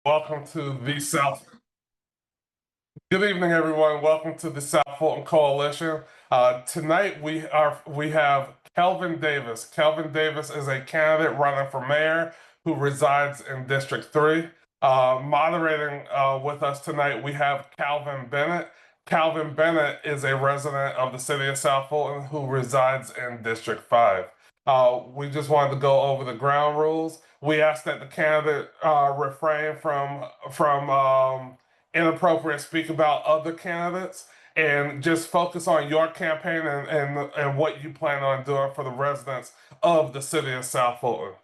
Welcome to the South. Good evening, everyone. Welcome to the South Fulton Coalition. Tonight we have Kelvin Davis. Kelvin Davis is a candidate running for mayor who resides in District 3. Moderating with us tonight, we have Calvin Bennett. Calvin Bennett is a resident of the City of South Fulton who resides in District 5. We just wanted to go over the ground rules. We ask that the candidate refrain from inappropriate speak about other candidates and just focus on your campaign and what you plan on doing for the residents of the City of South Fulton.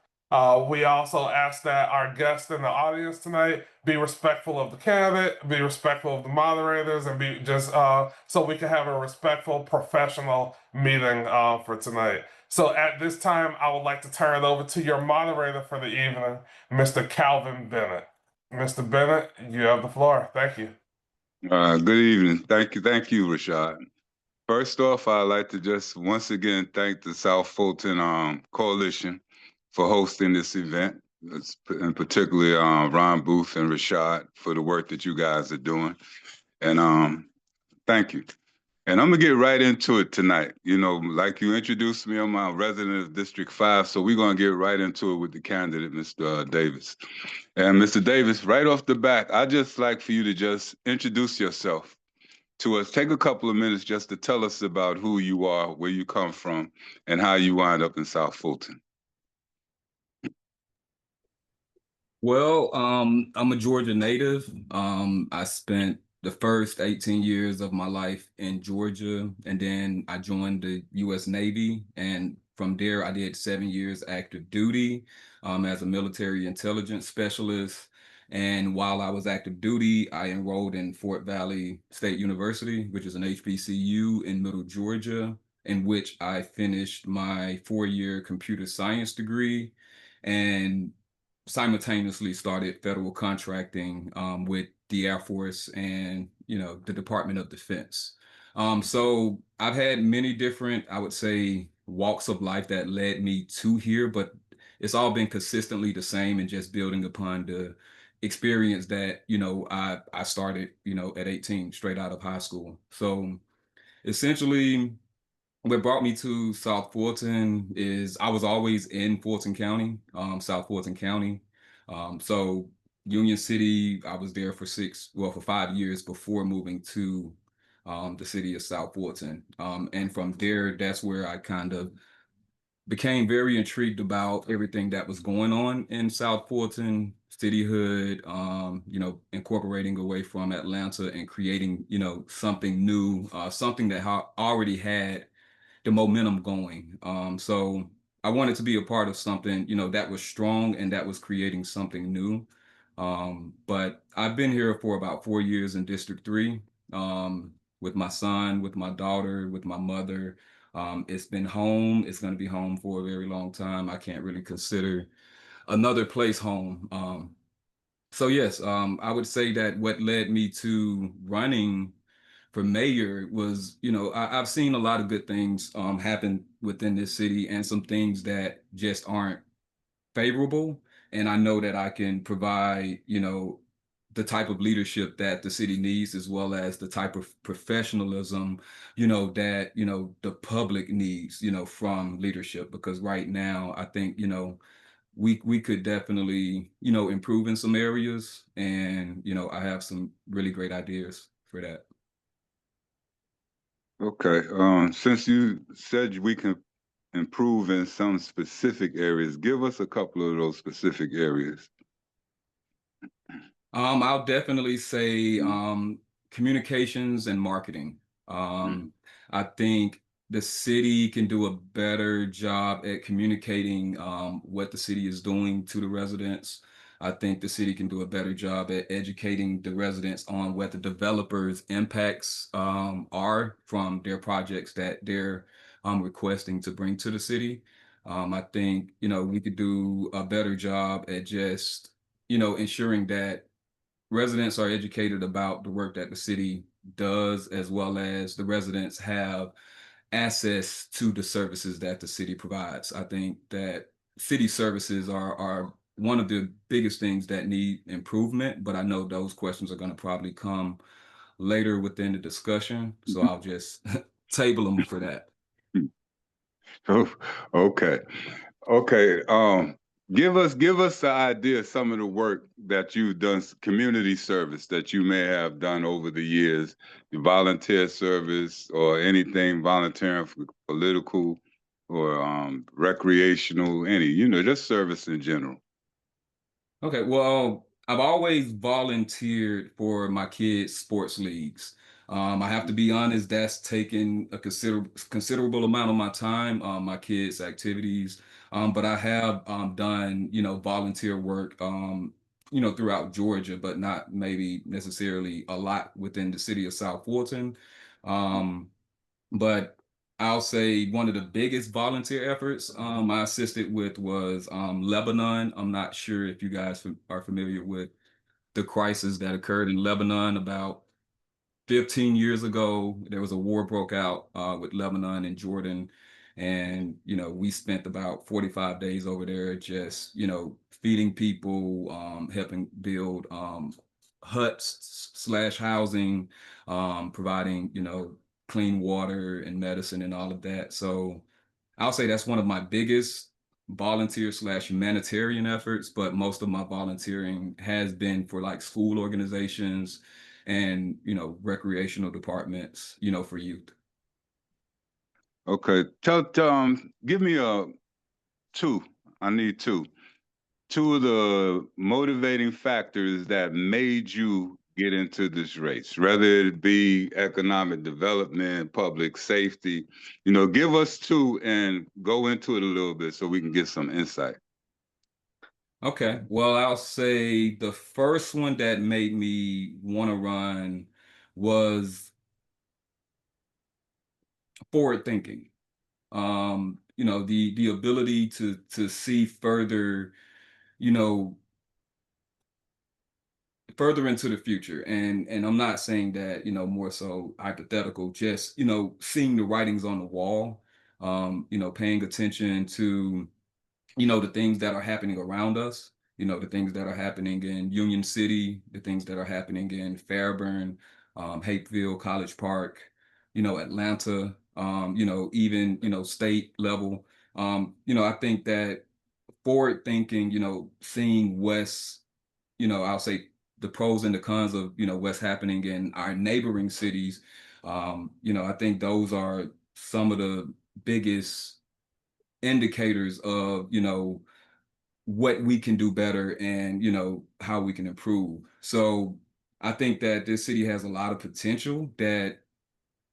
We also ask that our guests in the audience tonight be respectful of the candidate, be respectful of the moderators, and be just so we can have a respectful, professional meeting for tonight. So at this time, I would like to turn it over to your moderator for the evening, Mr. Calvin Bennett. Mr. Bennett, you have the floor. Thank you. Good evening. Thank you, Rashad. First off, I'd like to just once again thank the South Fulton Coalition for hosting this event, and particularly Ron Booth and Rashad for the work that you guys are doing. And thank you. And I'm gonna get right into it tonight. You know, like you introduced me, I'm a resident of District 5, so we're gonna get right into it with the candidate, Mr. Davis. And Mr. Davis, right off the bat, I'd just like for you to just introduce yourself to us. Take a couple of minutes just to tell us about who you are, where you come from, and how you wind up in South Fulton. Well, I'm a Georgia native. I spent the first 18 years of my life in Georgia, and then I joined the U.S. Navy, and from there I did 7 years active duty as a military intelligence specialist. And while I was active duty, I enrolled in Fort Valley State University, which is an HBCU in Middle Georgia, in which I finished my 4-year computer science degree and simultaneously started federal contracting with the Air Force and the Department of Defense. So I've had many different, I would say, walks of life that led me to here, but it's all been consistently the same and just building upon the experience that I started at 18 straight out of high school. So essentially what brought me to South Fulton is I was always in Fulton County, South Fulton County. So Union City, I was there for 5 years before moving to the city of South Fulton. And from there, that's where I kind of became very intrigued about everything that was going on in South Fulton, cityhood, incorporating away from Atlanta and creating, something new, something that already had the momentum going. So I wanted to be a part of something, that was strong and that was creating something new. But I've been here for about 4 years in District 3, with my son, with my daughter, with my mother. It's been home. It's going to be home for a very long time. I can't really consider another place home. So yes, I would say that what led me to running for mayor was, I've seen a lot of good things happen within this city and some things that just aren't favorable. And I know that I can provide, the type of leadership that the city needs, as well as the type of professionalism, that, the public needs, from leadership. Because right now, I think, we could definitely, improve in some areas. And, I have some really great ideas for that. Okay, since you said we can improve in some specific areas, give us a couple of those specific areas. I'll definitely say communications and marketing. I think the city can do a better job at communicating what the city is doing to the residents. I think the city can do a better job at educating the residents on what the developers' impacts are from their projects that they're requesting to bring to the city. I think, we could do a better job at just, ensuring that residents are educated about the work that the city does, as well as the residents have access to the services that the city provides. I think that city services are one of the biggest things that need improvement, but I know those questions are going to probably come later within the discussion. So I'll just table them for that. Oh, okay. Okay. Give us the idea of some of the work that you've done, community service that you may have done over the years, the volunteer service or anything volunteering for political or recreational, any, just service in general. Okay, well, I've always volunteered for my kids' sports leagues. I have to be honest, that's taken a considerable amount of my time, my kids' activities. But I have done, volunteer work, throughout Georgia, but not maybe necessarily a lot within the city of South Fulton. Um, but I'll say one of the biggest volunteer efforts I assisted with was Lebanon. I'm not sure if you guys are familiar with the crisis that occurred in Lebanon about 15 years ago. There was a war broke out with Lebanon and Jordan. And, we spent about 45 days over there just, feeding people, helping build huts slash housing, providing, clean water and medicine and all of that. So I'll say that's one of my biggest volunteer slash humanitarian efforts, but most of my volunteering has been for like school organizations and, recreational departments, for youth. Okay. Give me two. I need two. Two of the motivating factors that made you get into this race, whether it be economic development, public safety. Give us two and go into it a little bit so we can get some insight. Okay. Well, I'll say the first one that made me want to run was forward thinking. The ability to see further, you know, further into the future. And I'm not saying that, more so hypothetical, just, seeing the writings on the wall, paying attention to, the things that are happening around us, the things that are happening in Union City, the things that are happening in Fairburn, Hapeville, College Park, Atlanta, even, state level. I think that forward thinking, seeing what's, I'll say the pros and the cons of, what's happening in our neighboring cities. I think those are some of the biggest indicators of, what we can do better and, how we can improve. So I think that this city has a lot of potential that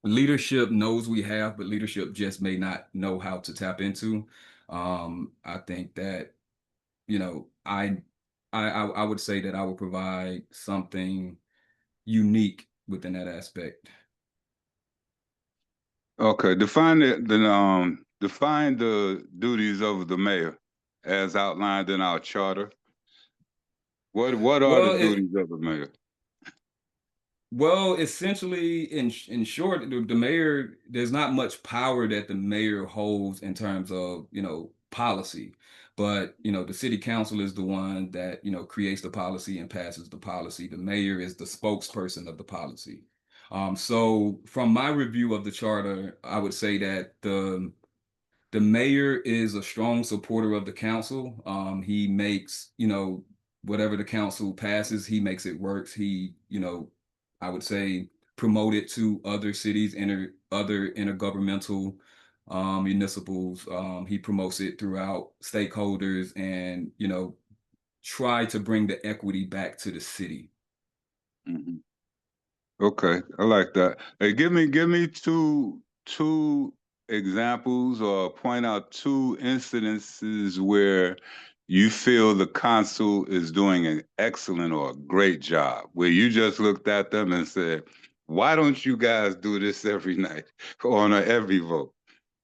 leadership knows we have, but leadership just may not know how to tap into. I think that, I would say that I would provide something unique within that aspect. Okay, define the duties of the mayor as outlined in our charter. What are the Well, duties of the mayor? Essentially, in short, the mayor, there's not much power that the mayor holds in terms of, policy. But, the city council is the one that, creates the policy and passes the policy. The mayor is the spokesperson of the policy. So from my review of the charter, I would say that the mayor is a strong supporter of the council. He makes, whatever the council passes, he makes it works. He, I would say promote it to other cities, other intergovernmental municipals. He promotes it throughout stakeholders and, try to bring the equity back to the city. Mhm. Okay, I like that. Hey, give me two examples or point out two incidences where you feel the council is doing an excellent or a great job, where you just looked at them and said, "Why don't you guys do this every night or on every vote?"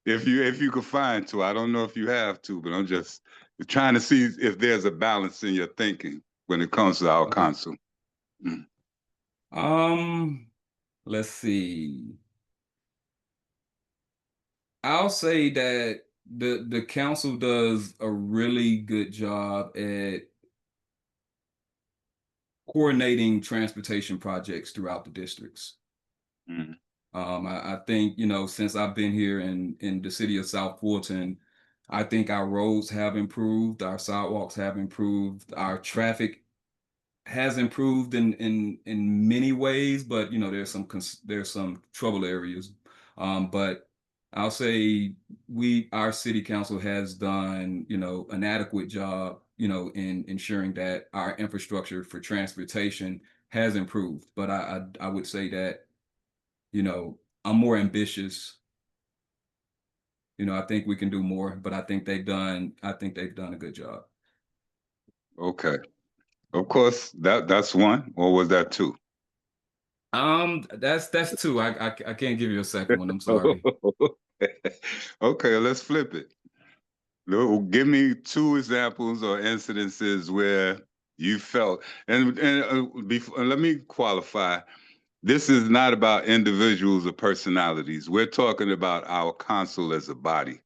If you could find two, I don't know if you have to, but I'm just trying to see if there's a balance in your thinking when it comes to our Okay. council. Mm. Um, let's see. I'll say that the council does a really good job at coordinating transportation projects throughout the districts. Mm. I think, since I've been here in the city of South Fulton, I think our roads have improved, our sidewalks have improved, our traffic has improved in many ways, but there's some trouble areas. But I'll say our city council has done, an adequate job, in ensuring that our infrastructure for transportation has improved. But I would say that, I'm more ambitious. I think we can do more, but I think they've done a good job. Okay. Of course, that's one, or was that two? That's two. I can't give you a second one. I'm sorry. Okay, let's flip it. Give me two examples or incidences where you felt, let me qualify. This is not about individuals or personalities. We're talking about our council as a body.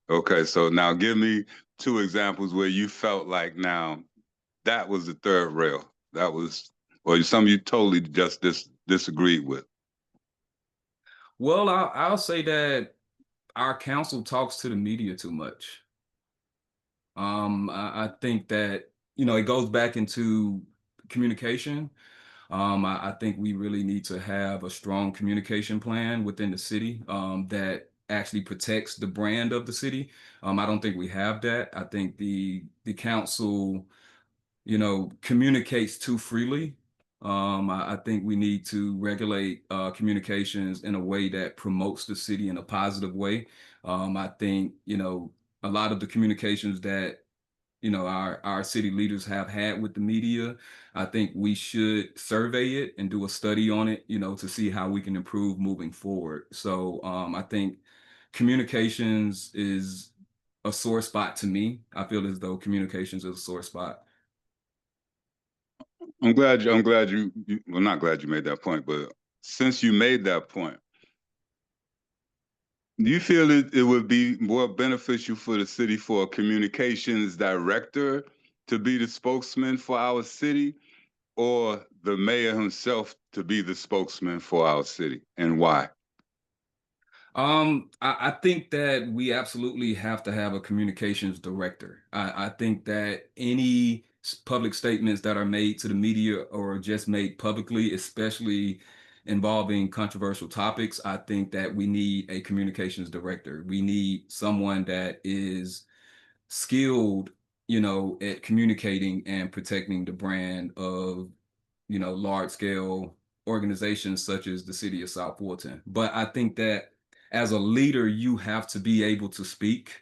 Okay, so now give me two examples where you felt like now that was the third rail. That was, or some you totally just disagreed with. Well, I'll say that our council talks to the media too much. I think that, it goes back into communication. I think we really need to have a strong communication plan within the city that actually protects the brand of the city. I don't think we have that. I think the council, communicates too freely. I think we need to regulate communications in a way that promotes the city in a positive way. I think, a lot of the communications that our city leaders have had with the media, I think we should survey it and do a study on it, to see how we can improve moving forward. So I think communications is a sore spot to me. I feel as though communications is a sore spot. I'm glad well, not glad you made that point, but since you made that point, do you feel it would be more beneficial for the city for a communications director to be the spokesman for our city, or the mayor himself to be the spokesman for our city, and why? I think that we absolutely have to have a communications director. I think that any public statements that are made to the media or just made publicly, especially involving controversial topics, I think that we need a communications director. We need someone that is skilled, at communicating and protecting the brand of, large scale organizations such as the City of South Fulton. But I think that as a leader, you have to be able to speak.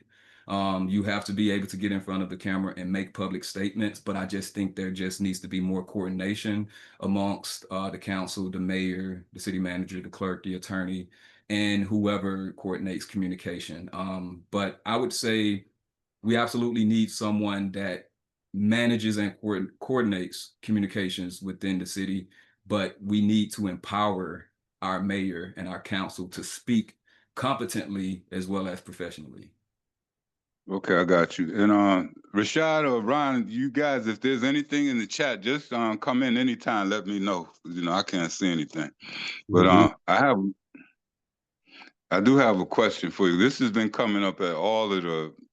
You have to be able to get in front of the camera and make public statements. But I just think there just needs to be more coordination amongst the council, the mayor, the city manager, the clerk, the attorney, and whoever coordinates communication. But I would say we absolutely need someone that manages and coordinates communications within the city, but we need to empower our mayor and our council to speak competently as well as professionally. Okay, I got you. And Rashad or Ron, you guys, if there's anything in the chat, just come in anytime. Let me know. I can't see anything. But I do have a question for you. This has been coming up at all of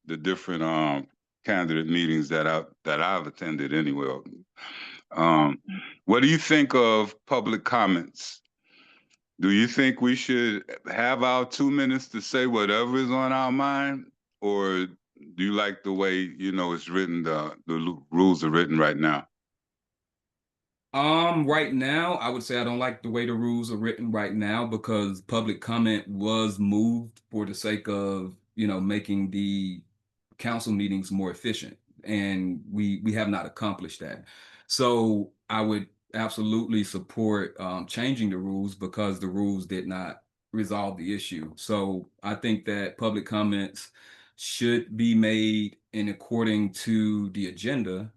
the different candidate meetings that I've attended anyway. What do you think of public comments? Do you think we should have our 2 minutes to say whatever is on our mind, or do you like the way it's written? The rules are written right now. Right now, I would say I don't like the way the rules are written right now because public comment was moved for the sake of, making the council meetings more efficient. And we have not accomplished that. So I would absolutely support changing the rules because the rules did not resolve the issue. So I think that public comments should be made in according to the agenda,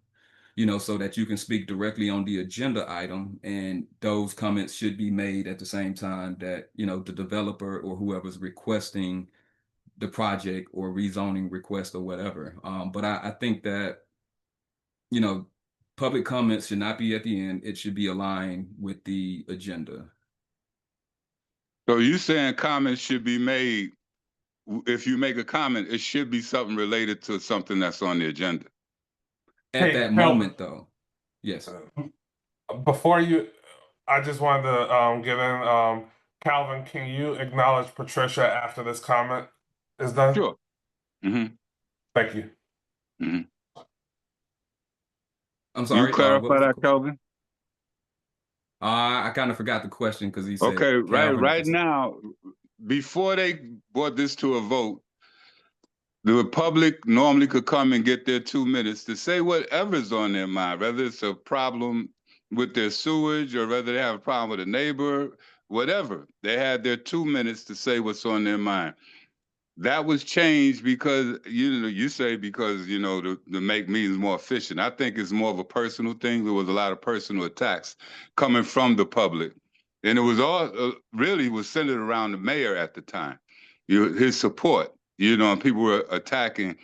so that you can speak directly on the agenda item. And those comments should be made at the same time that, the developer or whoever's requesting the project or rezoning request or whatever. But I think that, you know, public comments should not be at the end. It should be aligned with the agenda. So you saying comments should be made, if you make a comment, it should be something related to something that's on the agenda. At Hey, that Kelvin. moment, though, yes. Before you, I just wanted to get in. Calvin, can you acknowledge Patricia after this comment is done? Sure. Mm-hmm. Thank you. Mm-hmm. I'm sorry. You clarify what was that, Kelvin? I kind of forgot the question because he said Okay, Calvin. right now, before they brought this to a vote, the public normally could come and get their 2 minutes to say whatever's on their mind, whether it's a problem with their sewage or whether they have a problem with a neighbor, whatever. They had their 2 minutes to say what's on their mind. That was changed because you say because to make meetings more efficient. I think it's more of a personal thing. There was a lot of personal attacks coming from the public, and it was all really was centered around the mayor at the time. His support, and people were attacking.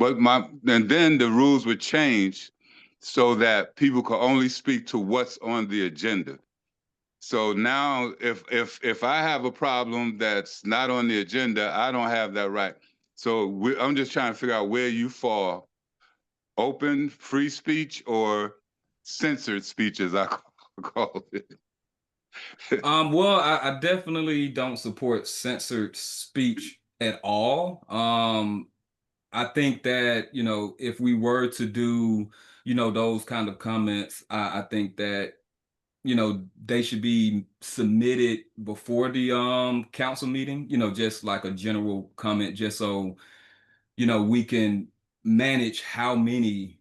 But and then the rules were changed so that people could only speak to what's on the agenda. So now, if I have a problem that's not on the agenda, I don't have that right. So I'm just trying to figure out where you fall: open, free speech, or censored speech, as I call it. Well, I definitely don't support censored speech at all. I think that, if we were to do, those kind of comments, I think that, they should be submitted before the council meeting, just like a general comment, just so, we can manage how many,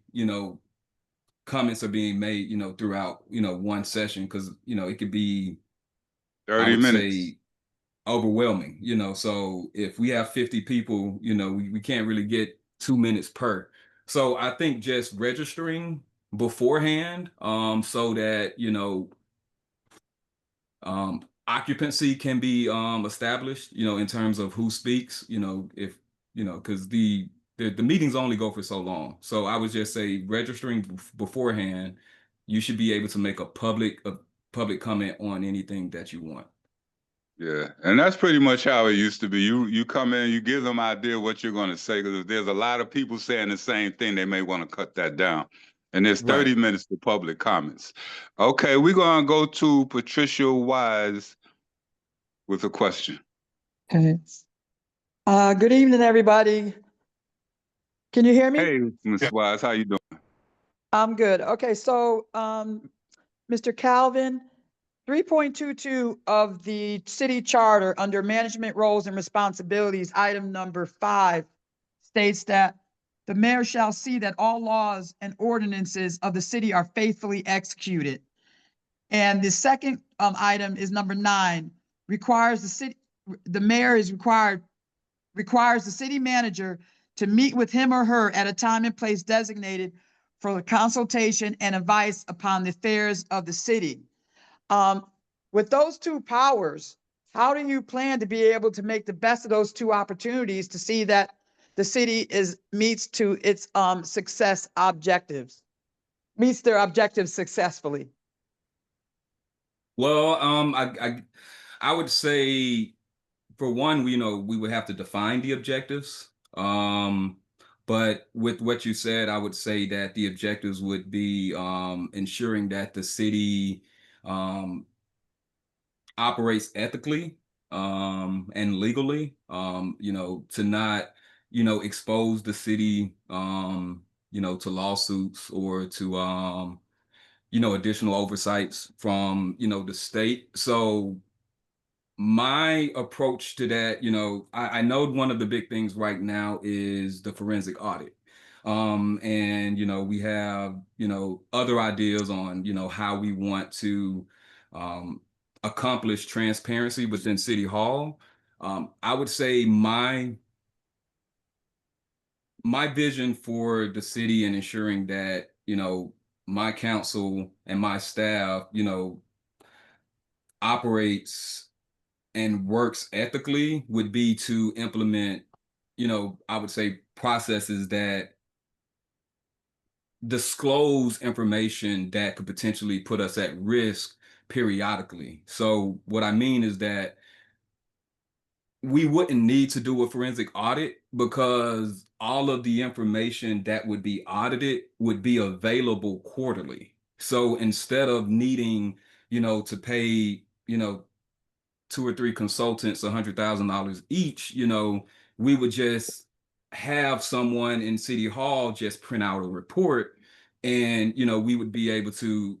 comments are being made, throughout, one session, because, it could be, I 30 would minutes. say, overwhelming, so if we have 50 people, we can't really get 2 minutes per. So I think just registering beforehand, so that, occupancy can be established, in terms of who speaks, if, because the meetings only go for so long. So I would just say registering beforehand, you should be able to make a public comment on anything that you want. Yeah, and that's pretty much how it used to be. You come in, you give them an idea what you're going to say, because if there's a lot of people saying the same thing, they may want to cut that down. And there's 30 Right. minutes for public comments. Okay, we're going to go to Patricia Wise with a question. Okay. Good evening, everybody. Can you hear me? Hey, Ms. Yeah. Wise, how you doing? I'm good. Okay, so Mr. Calvin, 3.22 of the city charter under management roles and responsibilities, item number 5 states that the mayor shall see that all laws and ordinances of the city are faithfully executed. And the second item is number 9, the mayor is requires the city manager to meet with him or her at a time and place designated for consultation and advice upon the affairs of the city. With those two powers, how do you plan to be able to make the best of those two opportunities to see that the city meets its meets their objectives successfully? Well, I would say, for one, we would have to define the objectives. But with what you said, I would say that the objectives would be ensuring that the city operates ethically and legally, to not, expose the city, to lawsuits or to, additional oversights from, the state. So my approach to that, I know one of the big things right now is the forensic audit. And, we have, other ideas on, how we want to accomplish transparency within City Hall. I would say my vision for the city and ensuring that, my council and my staff, operates and works ethically would be to implement I would say processes that disclose information that could potentially put us at risk periodically. So what I mean is that we wouldn't need to do a forensic audit because all of the information that would be audited would be available quarterly. So instead of needing, to pay, 2 or 3 consultants $100,000 each, we would just have someone in City Hall just print out a report, and we would be able to,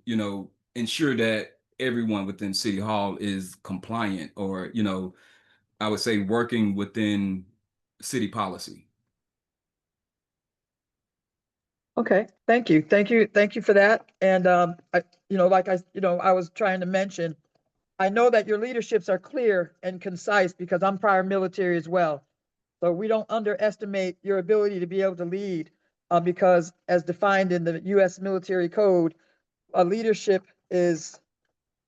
ensure that everyone within City Hall is compliant, or I would say working within city policy. Okay, thank you. Thank you for that. And, I was trying to mention, I know that your leaderships are clear and concise because I'm prior military as well. So we don't underestimate your ability to be able to lead, because as defined in the U.S. military code, a leadership is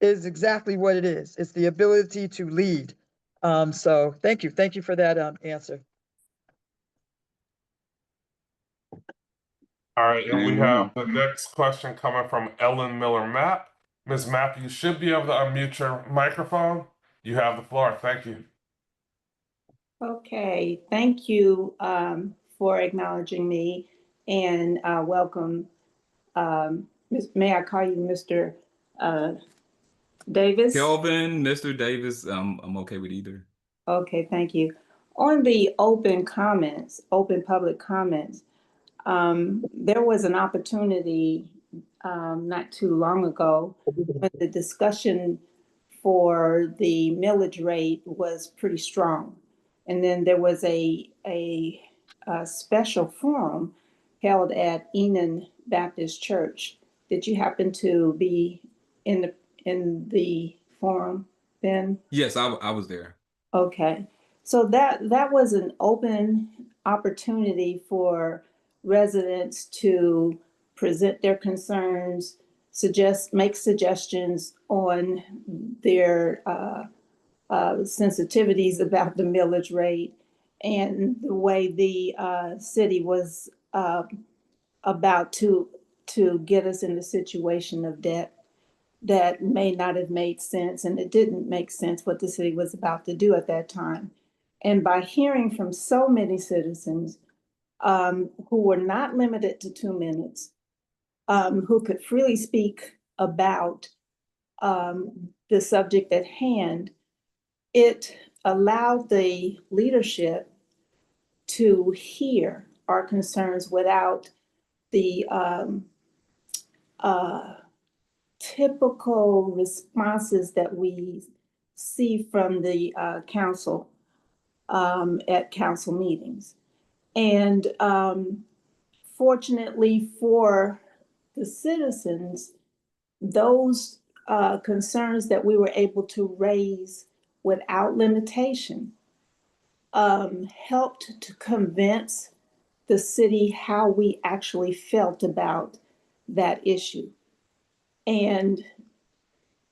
exactly what it is. It's the ability to lead. So thank you for that answer. All right, and we Amen. have the next question coming from Ellen Miller Mapp. Ms. Mapp, you should be able to unmute your microphone. You have the floor. Thank you. Okay, thank you for acknowledging me, and welcome. May I call you Mr. Davis? Kelvin, Mr. Davis, I'm okay with either. Okay, thank you. On the open public comments, there was an opportunity not too long ago when the discussion for the millage rate was pretty strong. And then there was a special forum held at Enon Baptist Church. Did you happen to be in the forum then? Yes, I was there. Okay, so that was an open opportunity for residents to present their concerns, make suggestions on their sensitivities about the millage rate and the way the city was about to get us in the situation of debt that may not have made sense, and it didn't make sense what the city was about to do at that time. And by hearing from so many citizens who were not limited to 2 minutes, who could freely speak about the subject at hand, it allowed the leadership to hear our concerns without the typical responses that we see from the council at council meetings. And fortunately for the citizens, those concerns that we were able to raise without limitation helped to convince the city how we actually felt about that issue. And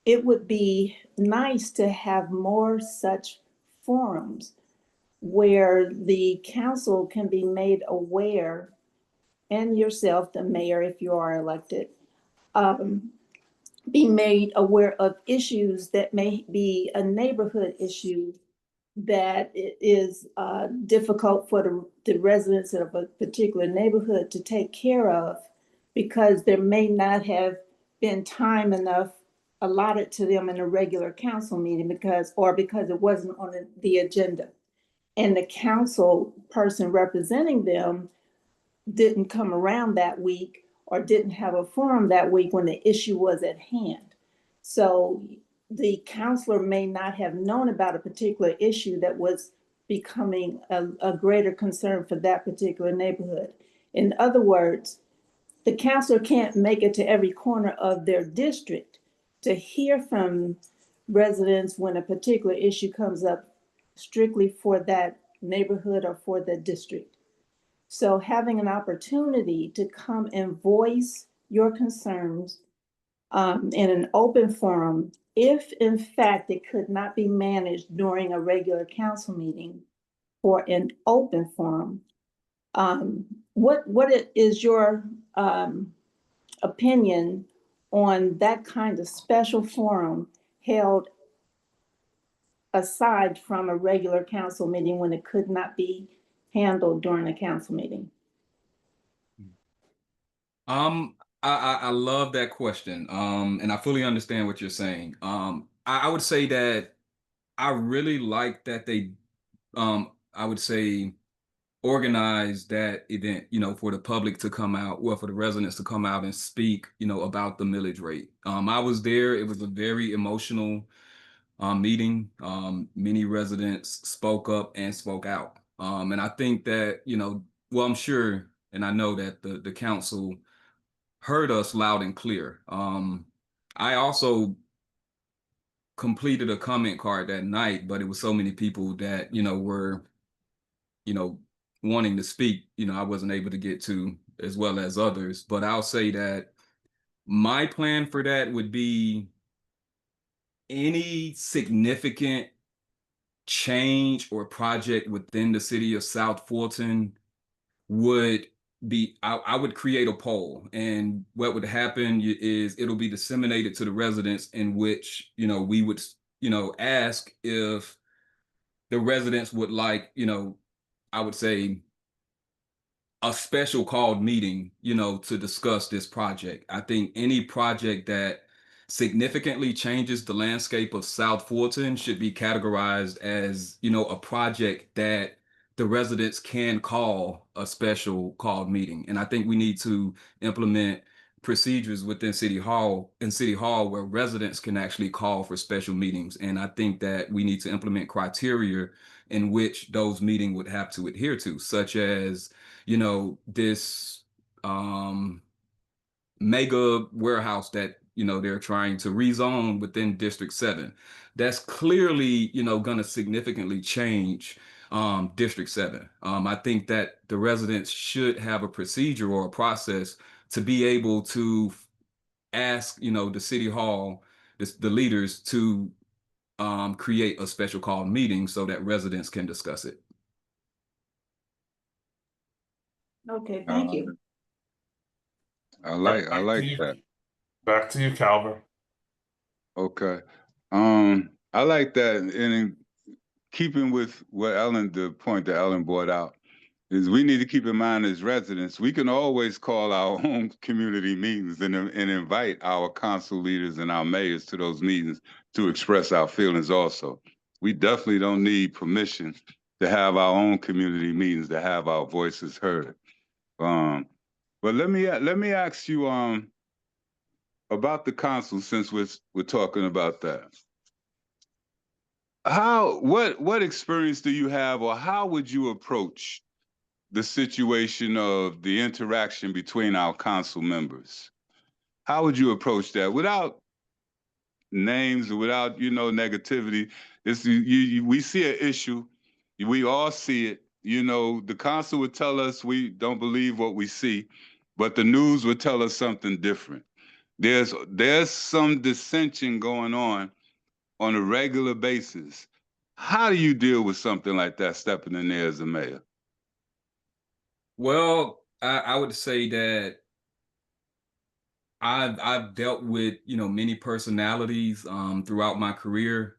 it would be nice to have more such forums where the council can be made aware, and yourself, the mayor, if you are elected, be made aware of issues that may be a neighborhood issue that it is difficult for the residents of a particular neighborhood to take care of, because there may not have been time enough allotted to them in a regular council meeting because it wasn't on the agenda. And the council person representing them didn't come around that week or didn't have a forum that week when the issue was at hand. So the counselor may not have known about a particular issue that was becoming a greater concern for that particular neighborhood. In other words, the counselor can't make it to every corner of their district to hear from residents when a particular issue comes up strictly for that neighborhood or for the district. So having an opportunity to come and voice your concerns in an open forum, if in fact it could not be managed during a regular council meeting, for an open forum. What is your opinion on that kind of special forum held aside from a regular council meeting when it could not be handled during a council meeting? I love that question. And I fully understand what you're saying. I would say that I really like that they, I would say, organize that event, for the public to come out, well, for the residents to come out and speak, about the millage rate. I was there. It was a very emotional meeting. Many residents spoke up and spoke out. And I think that, well, I'm sure, and I know that the council heard us loud and clear. I also completed a comment card that night, but it was so many people that, were, wanting to speak, I wasn't able to get to as well as others. But I'll say that my plan for that would be any significant change or project within the city of South Fulton would be, I would create a poll, and what would happen is it'll be disseminated to the residents, in which, we would, ask if the residents would like, I would say, a special called meeting, to discuss this project. I think any project that significantly changes the landscape of South Fulton should be categorized as, a project that the residents can call a special called meeting. And I think we need to implement procedures within City Hall where residents can actually call for special meetings. And I think that we need to implement criteria in which those meetings would have to adhere to, such as, this mega warehouse that, they're trying to rezone within District 7. That's clearly, going to significantly change District 7. I think that the residents should have a procedure or a process to be able to ask, the City Hall, the leaders, to create a special call meeting so that residents can discuss it. Okay, thank you. I like you. that. Back to you, Calvin. Okay. I like that. And in keeping with what the point that Ellen brought out, is we need to keep in mind as residents, we can always call our own community meetings and invite our council leaders and our mayors to those meetings to express our feelings also. We definitely don't need permission to have our own community meetings, to have our voices heard. But let me ask you about the council, since we're talking about that. What experience do you have, or how would you approach the situation of the interaction between our council members? How would you approach that without names, without, negativity? It's we see an issue, we all see it. The council would tell us we don't believe what we see, but the news would tell us something different. There's some dissension going on a regular basis. How do you deal with something like that, stepping in there as a mayor? Well, I would say that I've dealt with, many personalities throughout my career,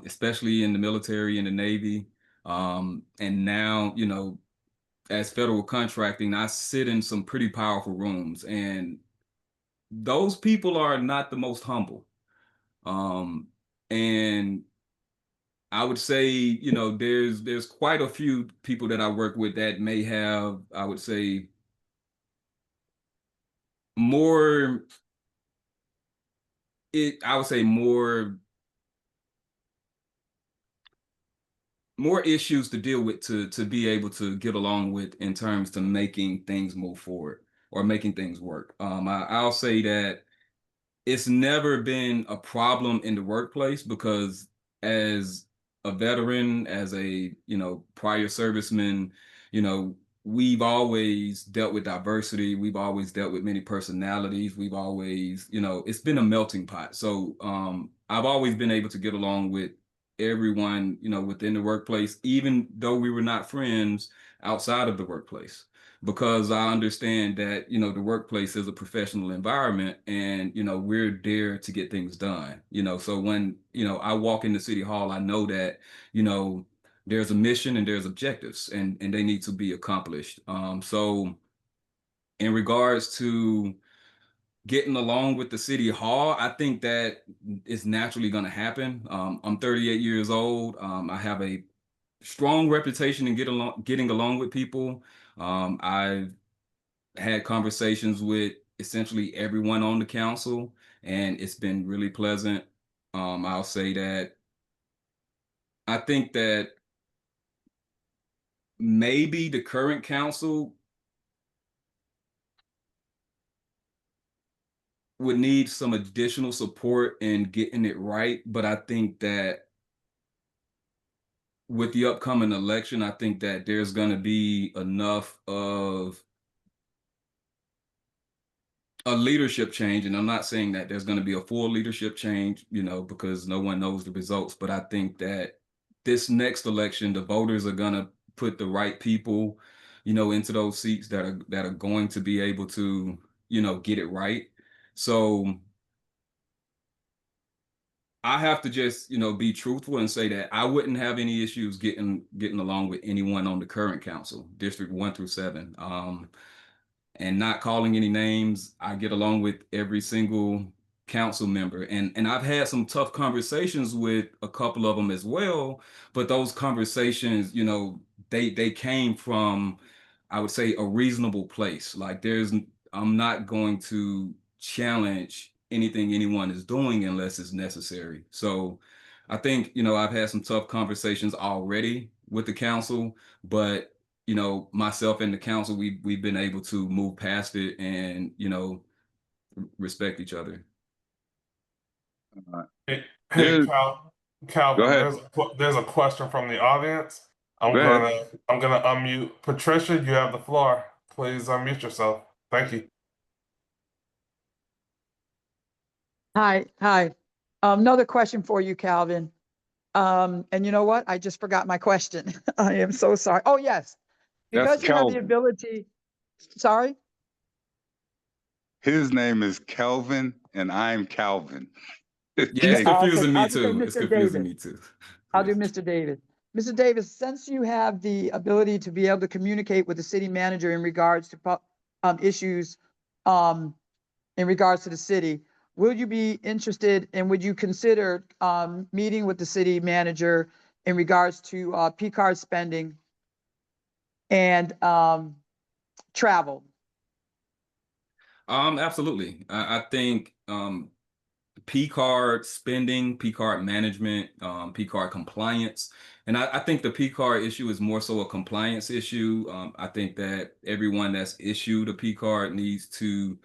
especially in the military and the Navy. And now, as federal contracting, I sit in some pretty powerful rooms, and those people are not the most humble. And I would say, there's quite a few people that I work with that may have, I would say, more more issues to deal with to be able to get along with in terms to making things move forward or making things work. I'll say that it's never been a problem in the workplace, because as a veteran, as a, prior serviceman, we've always dealt with diversity. We've always dealt with many personalities. We've always, it's been a melting pot. So I've always been able to get along with everyone, within the workplace, even though we were not friends outside of the workplace, because I understand that, the workplace is a professional environment and, we're there to get things done, so when, I walk into City Hall, I know that, there's a mission and there's objectives and they need to be accomplished. So in regards to getting along with the city hall, I think that is naturally going to happen. I'm 38 years old. I have a strong reputation in getting along with people. I've had conversations with essentially everyone on the council, and it's been really pleasant. I'll say that I think that maybe the current council would need some additional support in getting it right, but I think that with the upcoming election, I think that there's going to be enough of a leadership change. And I'm not saying that there's going to be a full leadership change, because no one knows the results. But I think that this next election, the voters are going to put the right people, into those seats that are going to be able to, get it right. So I have to just, be truthful and say that I wouldn't have any issues getting along with anyone on the current council, District 1 through 7. And not calling any names, I get along with every single council member. And I've had some tough conversations with a couple of them as well, but those conversations, they came from, I would say, a reasonable place. Like I'm not going to challenge anything anyone is doing unless it's necessary. So I think, I've had some tough conversations already with the council, but myself and the council, we've been able to move past it and, respect each other. Hey, There's, go Calvin, ahead. there's a question from the audience. Go ahead. I'm gonna unmute Patricia. You have the floor. Please unmute yourself. Thank you. Hi, hi. Another question for you, Calvin. And you know what? I just forgot my question. I am so sorry. Oh, yes. That's Because you have the Kelvin. ability, sorry? His name is Kelvin, and I'm Calvin. Yeah, it's Thank you. confusing me I'll just say too. It's Mr. confusing Davis. me too. I'll do Mr. Davis. Mr. Davis, since you have the ability to be able to communicate with the city manager in regards to issues in regards to the city, will you be interested and would you consider meeting with the city manager in regards to P-card spending and travel? Absolutely. I think P card spending, P card management, P card compliance. And I think the P card issue is more so a compliance issue. I think that everyone that's issued a P card needs to,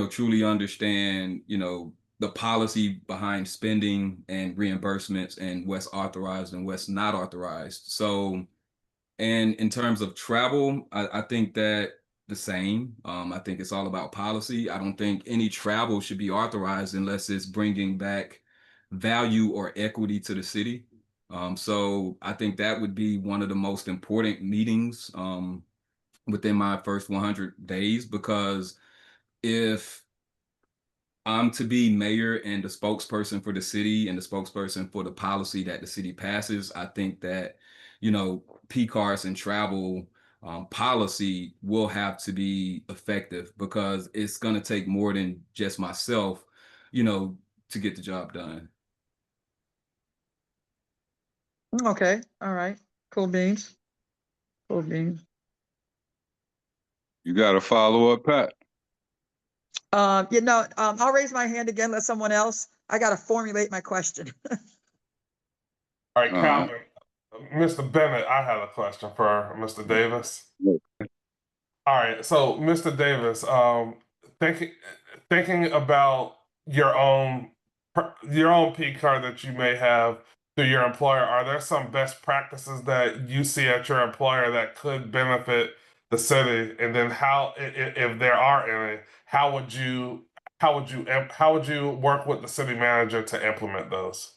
truly understand, the policy behind spending and reimbursements and what's authorized and what's not authorized. So, and in terms of travel, I think that the same. I think it's all about policy. I don't think any travel should be authorized unless it's bringing back value or equity to the city. So I think that would be one of the most important meetings within my first 100 days, because if I'm to be mayor and the spokesperson for the city and the spokesperson for the policy that the city passes, I think that, P cards and travel policy will have to be effective, because it's going to take more than just myself, to get the job done. Okay, all right. Cool beans. Cool beans. You got a follow-up, Pat? I'll raise my hand again, let someone else. I got to formulate my question. All right, All right. Calvin. Mr. Bennett, I have a question for Mr. Davis. Okay. All right, so Mr. Davis, thinking about your own P card that you may have through your employer, are there some best practices that you see at your employer that could benefit the city? And then if there are any, how would you work with the city manager to implement those?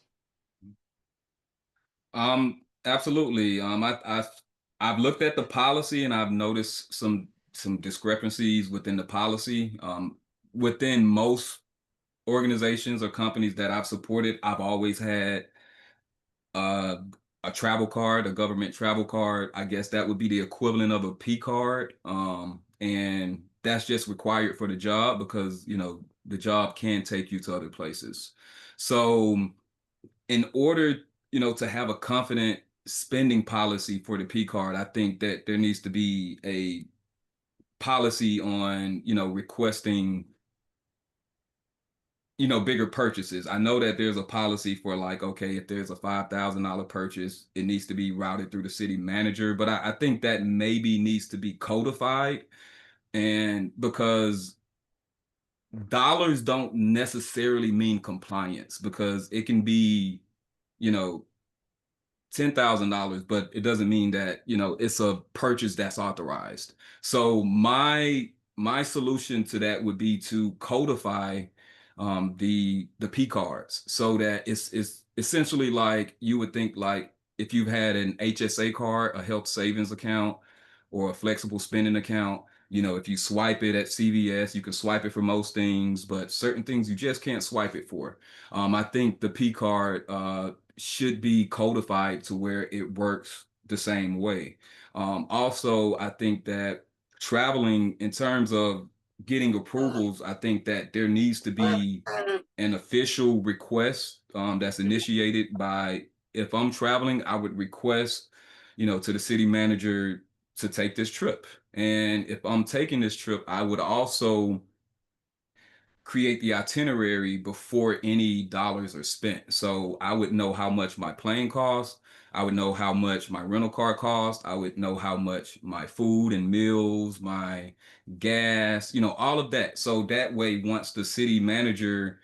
Absolutely. I've looked at the policy and I've noticed some discrepancies within the policy. Within most organizations or companies that I've supported, I've always had uh, a travel card, a government travel card. I guess that would be the equivalent of a P card. And that's just required for the job because, the job can take you to other places. So in order, to have a confident spending policy for the P card, I think that there needs to be a policy on, requesting, bigger purchases. I know that there's a policy for like, okay, if there's a $5,000 purchase, it needs to be routed through the city manager. But I think that maybe needs to be codified. And because dollars don't necessarily mean compliance, because it can be, you know, $10,000, but it doesn't mean that, it's a purchase that's authorized. So my solution to that would be to codify the P cards so that it's essentially like you would think like if you've had an HSA card, a health savings account, or a flexible spending account, if you swipe it at CVS, you can swipe it for most things, but certain things you just can't swipe it for. I think the P card should be codified to where it works the same way. Also, I think that traveling in terms of getting approvals, I think that there needs to be an official request that's initiated by, if I'm traveling, I would request, to the city manager to take this trip. And if I'm taking this trip, I would also create the itinerary before any dollars are spent. So I would know how much my plane costs. I would know how much my rental car costs. I would know how much my food and meals, my gas, all of that. So that way, once the city manager,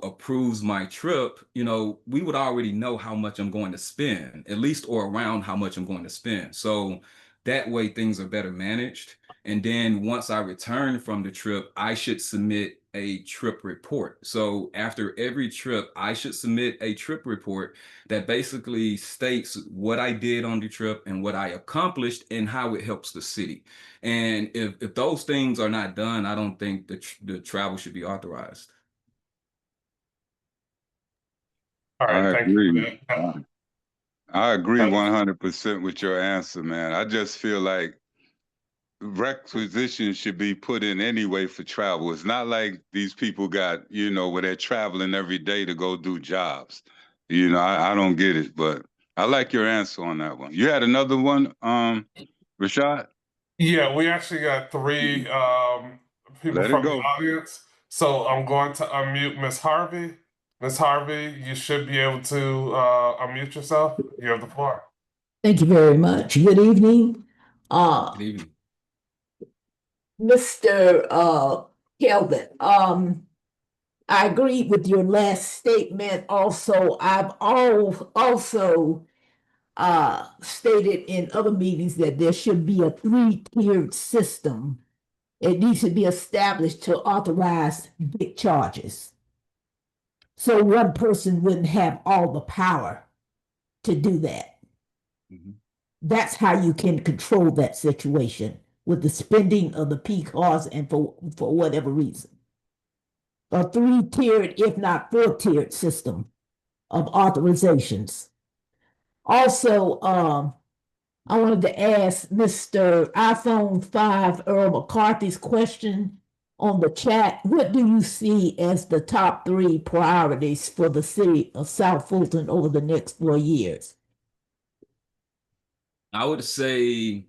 approves my trip, we would already know how much I'm going to spend, at least or around how much I'm going to spend. So that way things are better managed. And then once I return from the trip, I should submit a trip report. So after every trip, I should submit a trip report that basically states what I did on the trip and what I accomplished and how it helps the city. And if those things are not done, I don't think the travel should be authorized. All right, I thank you for agree. that. I agree Uh, 100% with your answer, man. I just feel like requisitions should be put in anyway for travel. It's not like these people got, where they're traveling every day to go do jobs. I don't get it, but I like your answer on that one. You had another one, Rashad? Yeah, we actually got three people Let it from the go. audience. So I'm going to unmute Miss Harvey. Miss Harvey, you should be able to unmute yourself. You have the floor. Thank you very much. Good evening. Good evening. Mr. Kelvin, I agree with your last statement. Also, I've also stated in other meetings that there should be a three-tiered system. It needs to be established to authorize big charges. So one person wouldn't have all the power to do that. Mhm. That's how you can control that situation with the spending of the P cards and for whatever reason. A three-tiered, if not four-tiered system of authorizations. Also, I wanted to ask Mr. iPhone 5 Earl McCarthy's question on the chat. What do you see as the top three priorities for the city of South Fulton over the next 4 years? I would say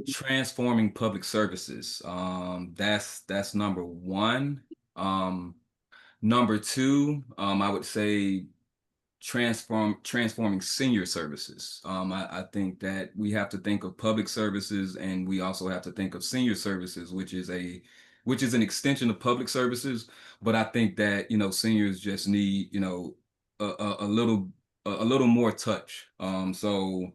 transforming public services. That's number one. Number two, I would say transforming senior services. I think that we have to think of public services and we also have to think of senior services, which is an extension of public services. But I think that, seniors just need, a little more touch. So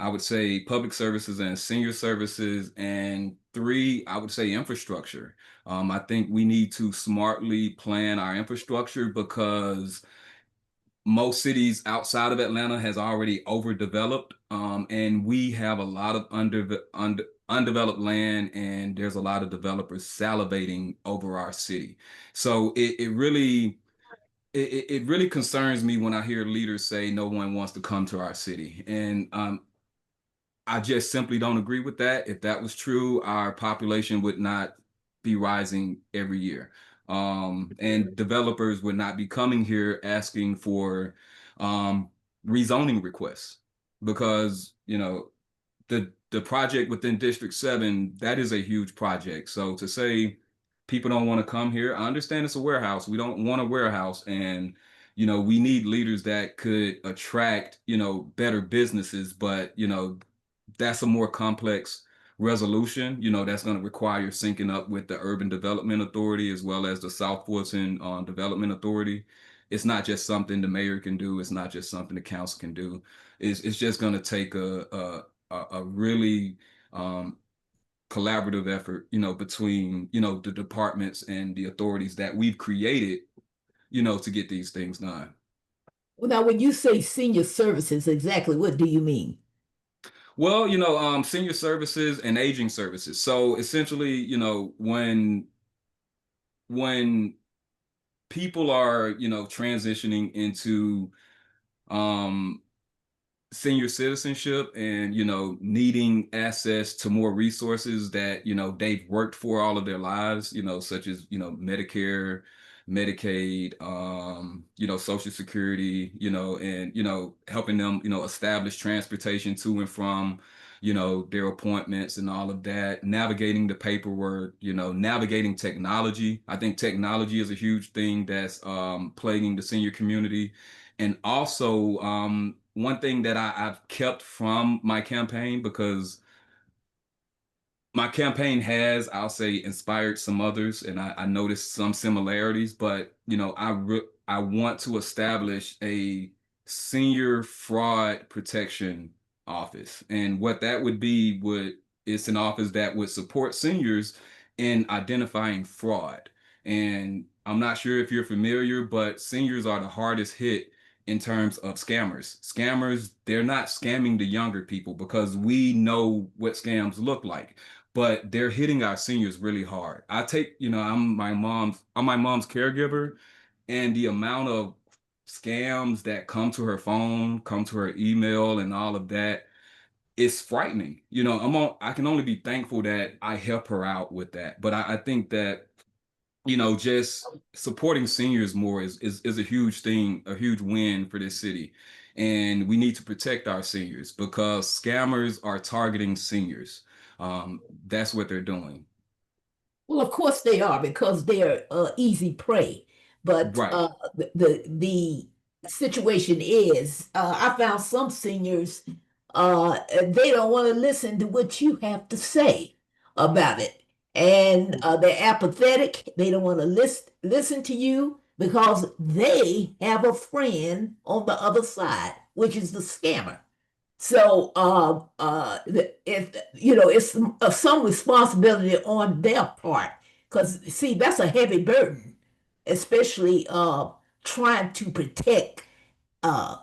I would say public services and senior services. And three, I would say infrastructure. I think we need to smartly plan our infrastructure because most cities outside of Atlanta has already overdeveloped, and we have a lot of undeveloped land, and there's a lot of developers salivating over our city. So it really concerns me when I hear leaders say no one wants to come to our city, and I just simply don't agree with that. If that was true, our population would not be rising every year. And developers would not be coming here asking for um, rezoning requests because, the project within District 7, that is a huge project. So to say people don't want to come here, I understand it's a warehouse. We don't want a warehouse. And, we need leaders that could attract, better businesses, but, that's a more complex resolution. That's going to require syncing up with the Urban Development Authority as well as the South Fulton Development Authority. It's not just something the mayor can do. It's not just something the council can do. It's just going to take a really collaborative effort, between, the departments and the authorities that we've created, to get these things done. Well, now, when you say senior services, exactly what do you mean? Well, senior services and aging services. So essentially, when people are, transitioning into um senior citizenship and needing access to more resources that they've worked for all of their lives, such as Medicare, Medicaid, Social Security, and helping them establish transportation to and from their appointments and all of that, navigating the paperwork, navigating technology. I think technology is a huge thing that's plaguing the senior community. And also, one thing that I've kept from my campaign, because my campaign has, I'll say, inspired some others, and I noticed some similarities. But I want to establish a senior fraud protection office, and what that would be it's an office that would support seniors in identifying fraud. And I'm not sure if you're familiar, but seniors are the hardest hit in terms of scammers. Scammers, they're not scamming the younger people because we know what scams look like, but they're hitting our seniors really hard. I'm my mom's caregiver, and the amount of scams that come to her phone, come to her email, and all of that, it's frightening. I can only be thankful that I help her out with that. But I think that just supporting seniors more is a huge thing, a huge win for this city. And we need to protect our seniors because scammers are targeting seniors. That's what they're doing. Well, of course they are because they're easy prey. But Right. the situation is, I found some seniors, they don't want to listen to what you have to say about it, and they're apathetic. They don't want to listen to you because they have a friend on the other side, which is the scammer. So, if it's some responsibility on their part, because see, that's a heavy burden, especially trying to protect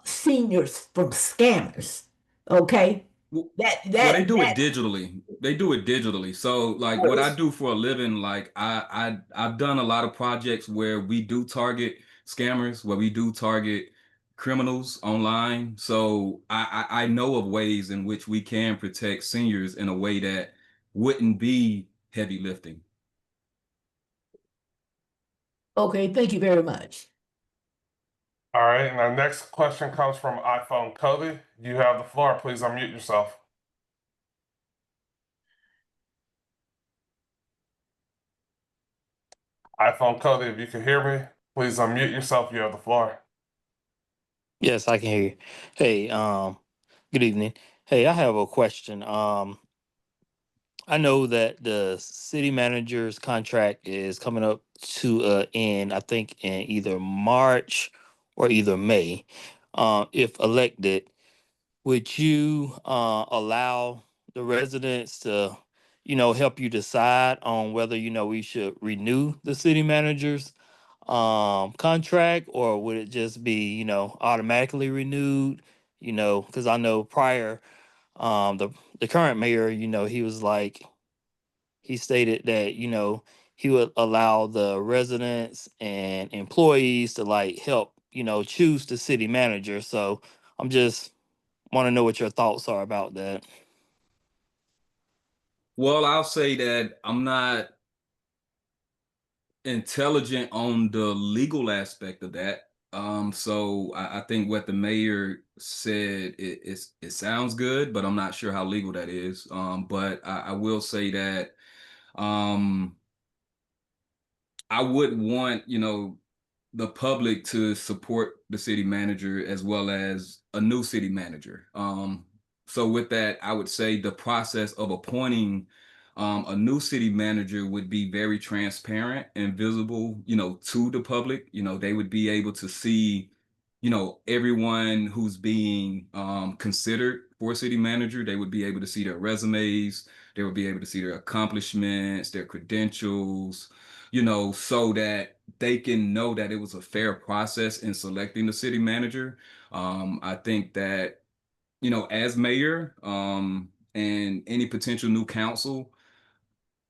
seniors from scammers. Okay, Well, that well, that they do it that digitally. They do it digitally. So, like, what I do for a living, like, I've done a lot of projects where we do target scammers, where we do target criminals online. So, I know of ways in which we can protect seniors in a way that wouldn't be heavy lifting. okay. Thank you very much. All right, and our next question comes from iPhone Cody. You have the floor. Please unmute yourself. iPhone Cody, if you can hear me, please unmute yourself. You have the floor. Yes, I can hear you. Hey, good evening. Hey, I have a question. I know that the city manager's contract is coming up to end, I think in either March or either May. If elected, would you allow the residents to, help you decide on whether, we should renew the city manager's contract, or would it just be, automatically renewed? Because I know prior, the current mayor, he was like, he stated that, he would allow the residents and employees to like help, choose the city manager. So I'm just want to know what your thoughts are about that. Well, I'll say that I'm not intelligent on the legal aspect of that. So I think what the mayor said, it sounds good, but I'm not sure how legal that is. But I will say that um, I would want, the public to support the city manager as well as a new city manager. So with that, I would say the process of appointing a new city manager would be very transparent and visible, to the public. They would be able to see, everyone who's being considered for a city manager. They would be able to see their resumes. They would be able to see their accomplishments, their credentials, so that they can know that it was a fair process in selecting the city manager. I think that, as mayor, and any potential new council,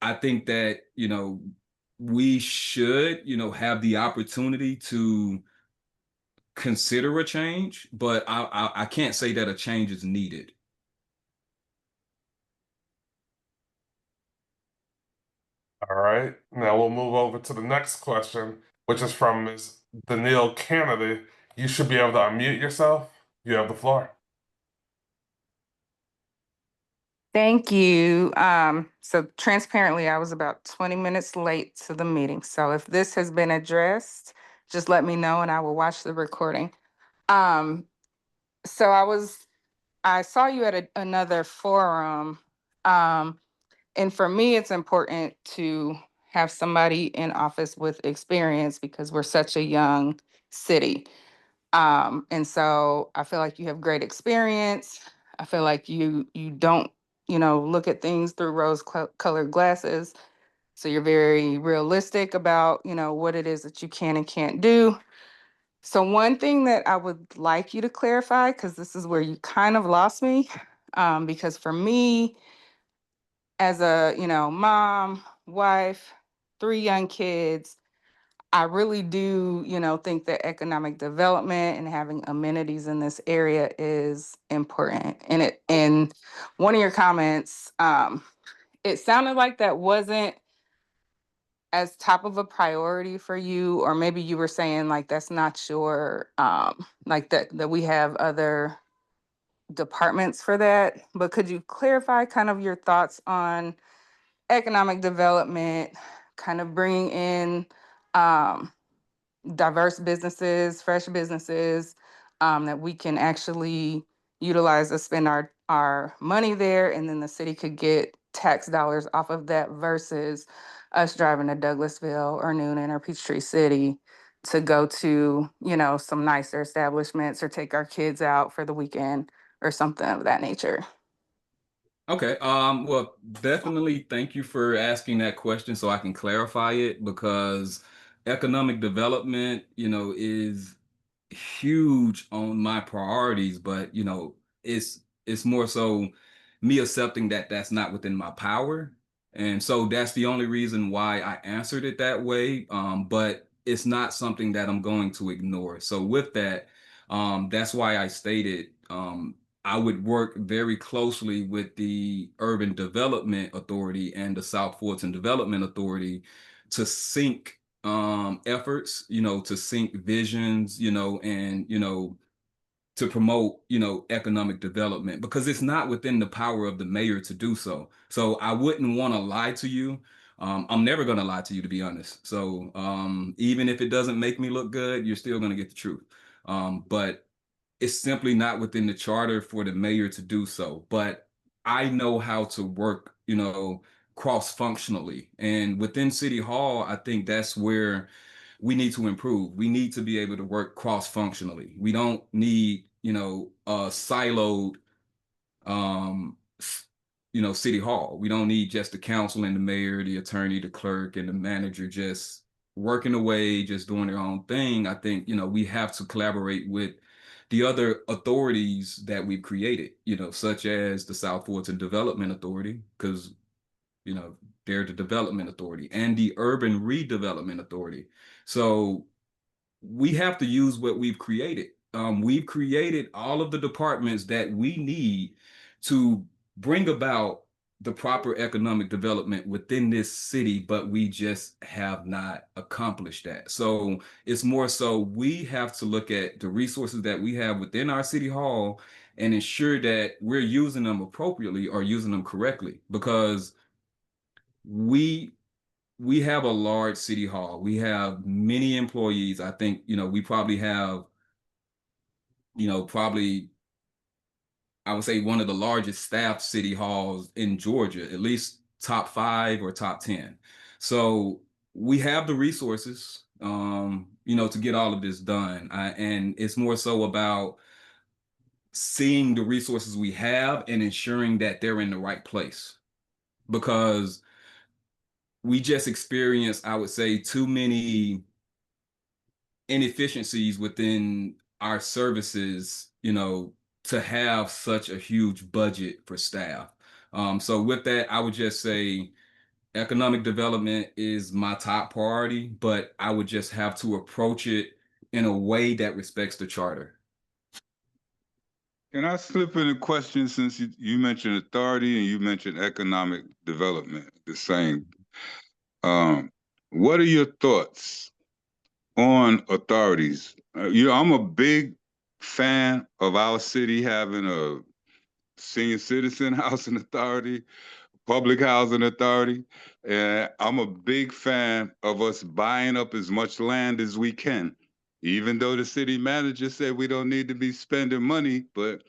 I think that, we should, have the opportunity to consider a change, but I can't say that a change is needed. All right. Now we'll move over to the next question, which is from Ms. Danielle Kennedy. You should be able to unmute yourself. You have the floor. Thank you. So transparently, I was about 20 minutes late to the meeting. So if this has been addressed, just let me know and I will watch the recording. Um, so I saw you at another forum. And for me, it's important to have somebody in office with experience because we're such a young city. And so I feel like you have great experience. I feel like you don't, look at things through rose-colored glasses. So you're very realistic about, what it is that you can and can't do. So one thing that I would like you to clarify, because this is where you kind of lost me, because for me, as a, mom, wife, 3 young kids, I really do, think that economic development and having amenities in this area is important. And one of your comments, it sounded like that wasn't as top of a priority for you, or maybe you were saying like that's not your like that we have other departments for that. But could you clarify kind of your thoughts on economic development, kind of bringing in diverse businesses, fresh businesses, that we can actually utilize to spend our money there, and then the city could get tax dollars off of that versus us driving to Douglasville or Noonan or Peachtree City to go to, some nicer establishments or take our kids out for the weekend or something of that nature. Okay. Well, definitely thank you for asking that question so I can clarify it, because economic development, is huge on my priorities, but it's more so me accepting that that's not within my power. And so that's the only reason why I answered it that way. But it's not something that I'm going to ignore. So with that, that's why I stated I would work very closely with the Urban Development Authority and the South Fulton Development Authority to sync efforts, to sync visions, and to promote, economic development, because it's not within the power of the mayor to do so. So I wouldn't want to lie to you. I'm never going to lie to you, to be honest. So even if it doesn't make me look good, you're still going to get the truth. But it's simply not within the charter for the mayor to do so. But I know how to work, cross-functionally. And within City Hall, I think that's where we need to improve. We need to be able to work cross-functionally. We don't need, a siloed, um, City Hall. We don't need just the council and the mayor, the attorney, the clerk, and the manager just working away, just doing their own thing. I think, we have to collaborate with the other authorities that we've created, such as the South Fulton Development Authority, because, they're the development authority, and the Urban Redevelopment Authority. So we have to use what we've created. We've created all of the departments that we need to bring about the proper economic development within this city, but we just have not accomplished that. So it's more so we have to look at the resources that we have within our city hall and ensure that we're using them appropriately or using them correctly, because we have a large city hall. We have many employees. I think, we probably have, probably, I would say, one of the largest staff city halls in Georgia, at least top 5 or top 10. So we have the resources, to get all of this done. And it's more so about seeing the resources we have and ensuring that they're in the right place, because we just experienced, I would say, too many inefficiencies within our services, to have such a huge budget for staff. So with that, I would just say economic development is my top priority, but I would just have to approach it in a way that respects the charter. Can I slip in a question, since you mentioned authority and you mentioned economic development, the same? What are your thoughts on authorities? I'm a big fan of our city having a senior citizen housing authority, public housing authority, and I'm a big fan of us buying up as much land as we can, even though the city manager said we don't need to be spending money. But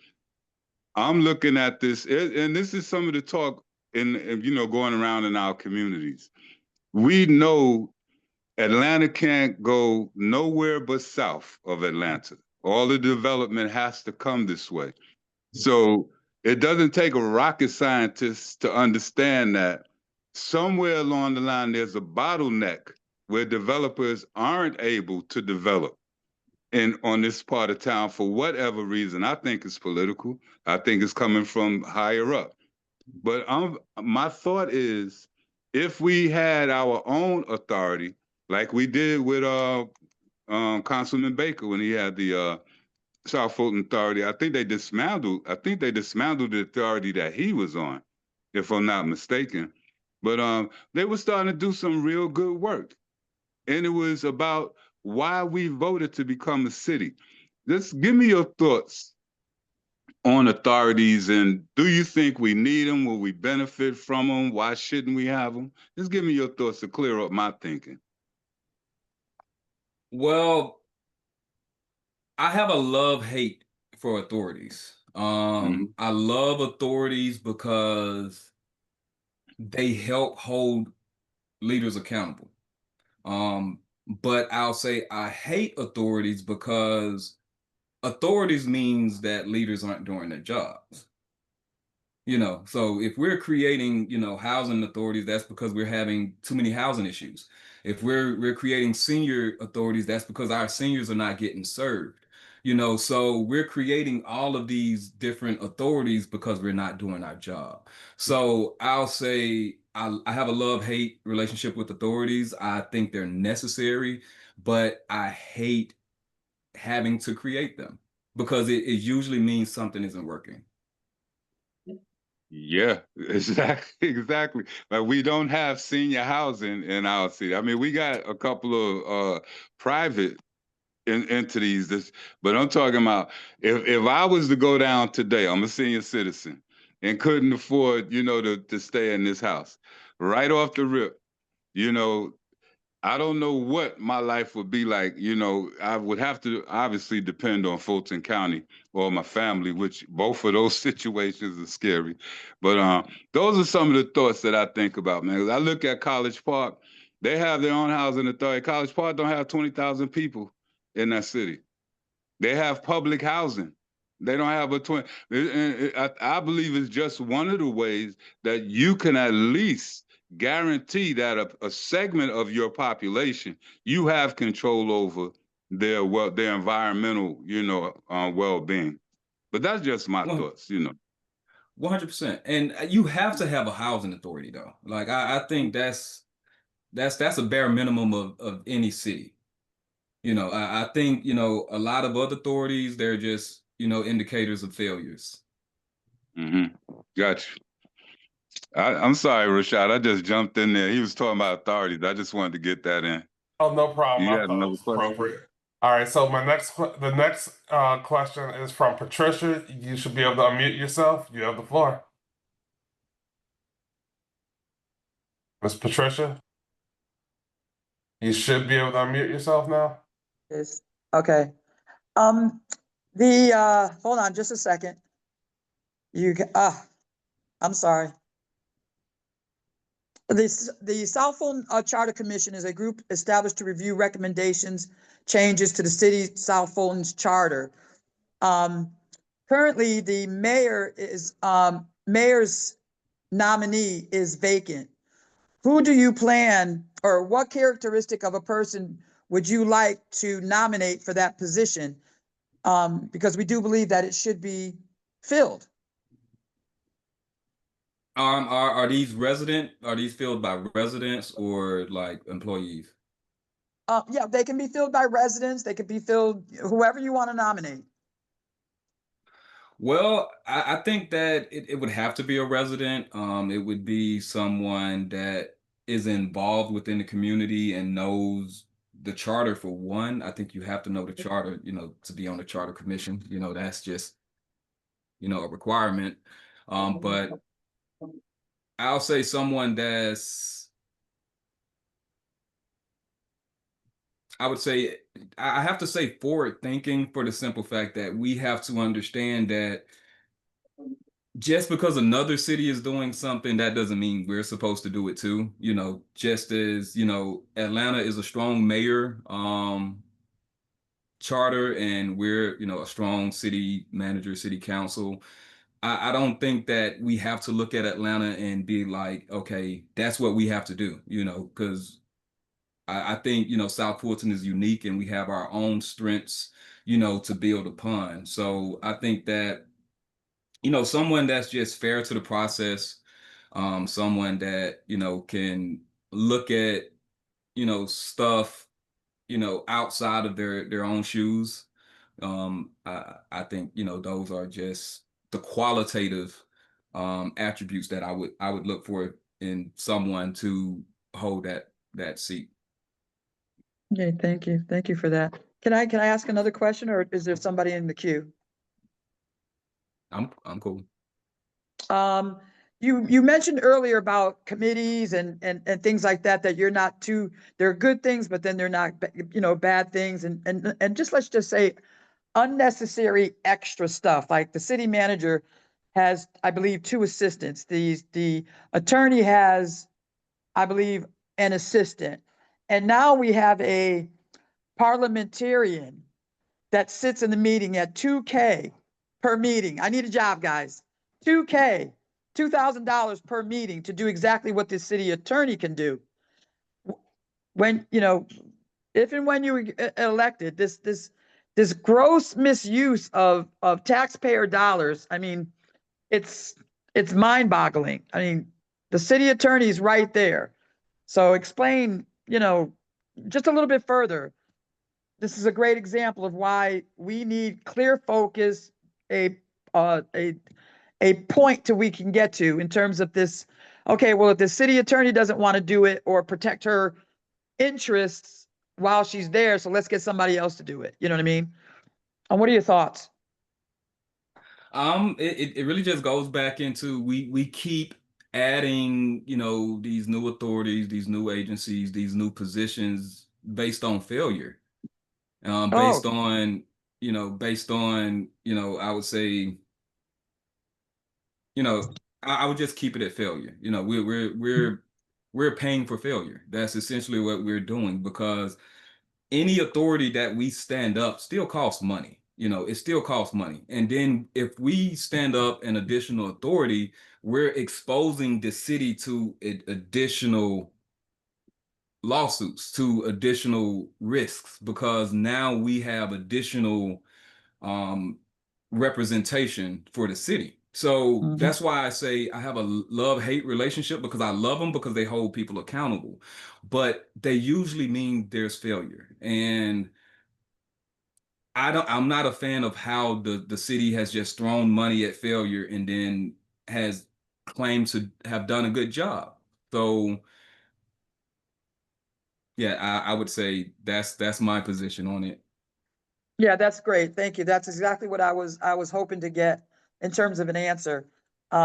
I'm looking at this, and this is some of the talk going around in our communities. We know Atlanta can't go nowhere but south of Atlanta. All the development has to come this way. So it doesn't take a rocket scientist to understand that somewhere along the line there's a bottleneck where developers aren't able to develop on this part of town for whatever reason. I think it's political. I think it's coming from higher up. But my thought is, if we had our own authority, like we did with Councilman Baker when he had the South Fulton Authority, I think they dismantled the authority that he was on, if I'm not mistaken. But they were starting to do some real good work. And it was about why we voted to become a city. Just give me your thoughts on authorities, and do you think we need them? Will we benefit from them? Why shouldn't we have them? Just give me your thoughts to clear up my thinking. Well, I have a love-hate for authorities. I love authorities because they help hold leaders accountable. But I'll say I hate authorities because authorities means that leaders aren't doing their jobs. So if we're creating, housing authorities, that's because we're having too many housing issues. If we're creating senior authorities, that's because our seniors are not getting served. So we're creating all of these different authorities because we're not doing our job. So I'll say I have a love-hate relationship with authorities. I think they're necessary, but I hate having to create them because it usually means something isn't working. Yeah, exactly. Like, we don't have senior housing in our city. I mean, we got a couple of private entities, but I'm talking about if I was to go down today, I'm a senior citizen and couldn't afford, to stay in this house. Right off the rip, I don't know what my life would be like. I would have to obviously depend on Fulton County or my family, which both of those situations are scary. But those are some of the thoughts that I think about, man. 'Cause I look at College Park, they have their own housing authority. College Park don't have 20,000 people in that city. They have public housing. They don't have a 20. I believe it's just one of the ways that you can at least guarantee that a segment of your population, you have control over their environmental, well-being. But that's just my Well, thoughts, you know. 100%. And you have to have a housing authority though. Like I think that's a bare minimum of any city. I think, a lot of other authorities, they're just, indicators of failures. Mm-hmm. Gotcha. I'm sorry, Rashad. I just jumped in there. He was talking about authorities. I just wanted to get that in. Oh, no problem. You I had thought it another was question? appropriate. All right, so the next question is from Patricia. You should be able to unmute yourself. You have the floor. Miss Patricia, you should be able to unmute yourself now. Yes. Okay. Hold on just a second. I'm sorry. The South Fulton Charter Commission is a group established to review recommendations, changes to the city South Fulton's charter. Currently, the mayor's nominee is vacant. Who do you plan, or what characteristic of a person would you like to nominate for that position? Because we do believe that it should be filled. Are these filled by residents or like employees? Yeah, they can be filled by residents. They could be filled, whoever you want to nominate. Well, I think that it would have to be a resident. It would be someone that is involved within the community and knows the charter for one. I think you have to know the charter, to be on the charter commission. That's just, a requirement. But I'll say someone I would say, I have to say forward thinking, for the simple fact that we have to understand that just because another city is doing something, that doesn't mean we're supposed to do it too. Just as, Atlanta is a strong mayor charter, and we're, a strong city manager, city council. I don't think that we have to look at Atlanta and be like, okay, that's what we have to do, because I think, South Fulton is unique and we have our own strengths, to build upon. So I think that, someone that's just fair to the process, someone that, can look at, stuff, outside of their own shoes. I think, those are just the qualitative attributes that I would look for in someone to hold that seat. Okay, thank you. Thank you for that. Can I ask another question, or is there somebody in the queue? I'm cool. You mentioned earlier about committees and things like that, that you're not too, they're good things, but then they're not, bad things. And just, let's just say, unnecessary extra stuff. Like the city manager has, I believe, 2 assistants. The attorney has, I believe, an assistant. And now we have a parliamentarian that sits in the meeting at $2K per meeting. I need a job, guys. $2K, $2,000 per meeting to do exactly what the city attorney can do. When, if and when you were elected, this gross misuse of taxpayer dollars, I mean, it's mind-boggling. I mean, the city attorney is right there. So explain, just a little bit further. This is a great example of why we need clear focus, a point to we can get to in terms of this. Okay, well, if the city attorney doesn't want to do it or protect her interests while she's there, so let's get somebody else to do it. You know what I mean? And what are your thoughts? It really just goes back into we keep adding, these new authorities, these new agencies, these new positions based on failure. Based on, I would say, I would just keep it at failure. We're paying for failure. That's essentially what we're doing, because any authority that we stand up still costs money. it still costs money. And then if we stand up an additional authority, we're exposing the city to additional lawsuits, to additional risks, because now we have additional representation for the city. So that's why I say I have a love-hate relationship, because I love them because they hold people accountable, but they usually mean there's failure. And I'm not a fan of how the city has just thrown money at failure and then has claimed to have done a good job. So yeah, I would say that's my position on it. Yeah, that's great. Thank you. That's exactly what I was hoping to get in terms of an answer.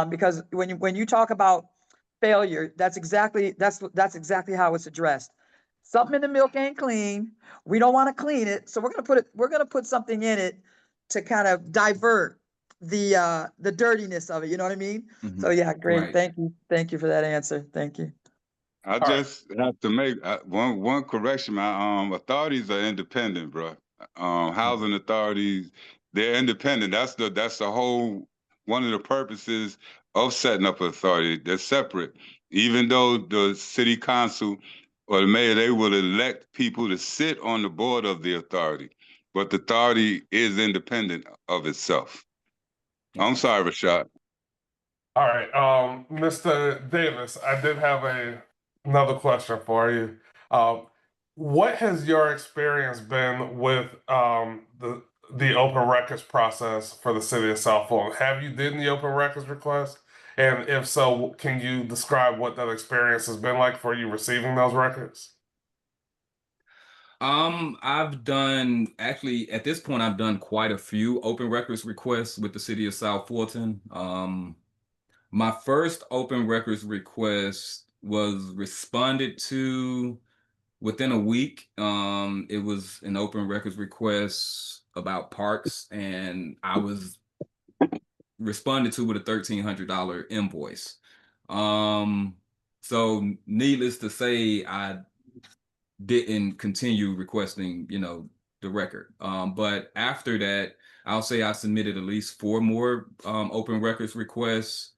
Because when you talk about failure, that's exactly how it's addressed. Something in the milk ain't clean. We don't want to clean it, so we're gonna put something in it to kind of divert the dirtiness of it. You know what I mean? So yeah, great. Right. Thank you for that answer. Thank you. I just have to make one correction. My authorities are independent, bro. Housing authorities, they're independent. That's the whole one of the purposes of setting up an authority. They're separate. Even though the city council or the mayor, they will elect people to sit on the board of the authority, but the authority is independent of itself. I'm sorry, Rashad. All right, Mr. Davis, I did have another question for you. What has your experience been with the open records process for the city of South Fulton? Have you did the open records request? And if so, can you describe what that experience has been like for you receiving those records? I've done, actually at this point, I've done quite a few open records requests with the city of South Fulton. My first open records request was responded to within a week. It was an open records request about parks, and I was responded to with a $1,300 invoice. So needless to say, I didn't continue requesting, the record. But after that, I'll say I submitted at least 4 more open records requests.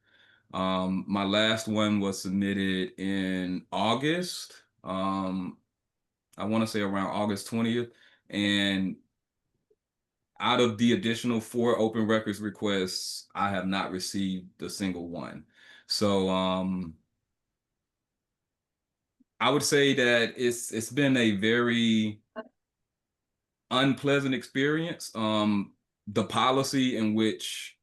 My last one was submitted in August. I want to say around August 20th. And out of the additional 4 open records requests, I have not received a single one. So I would say that it's been a very unpleasant experience. The policy in which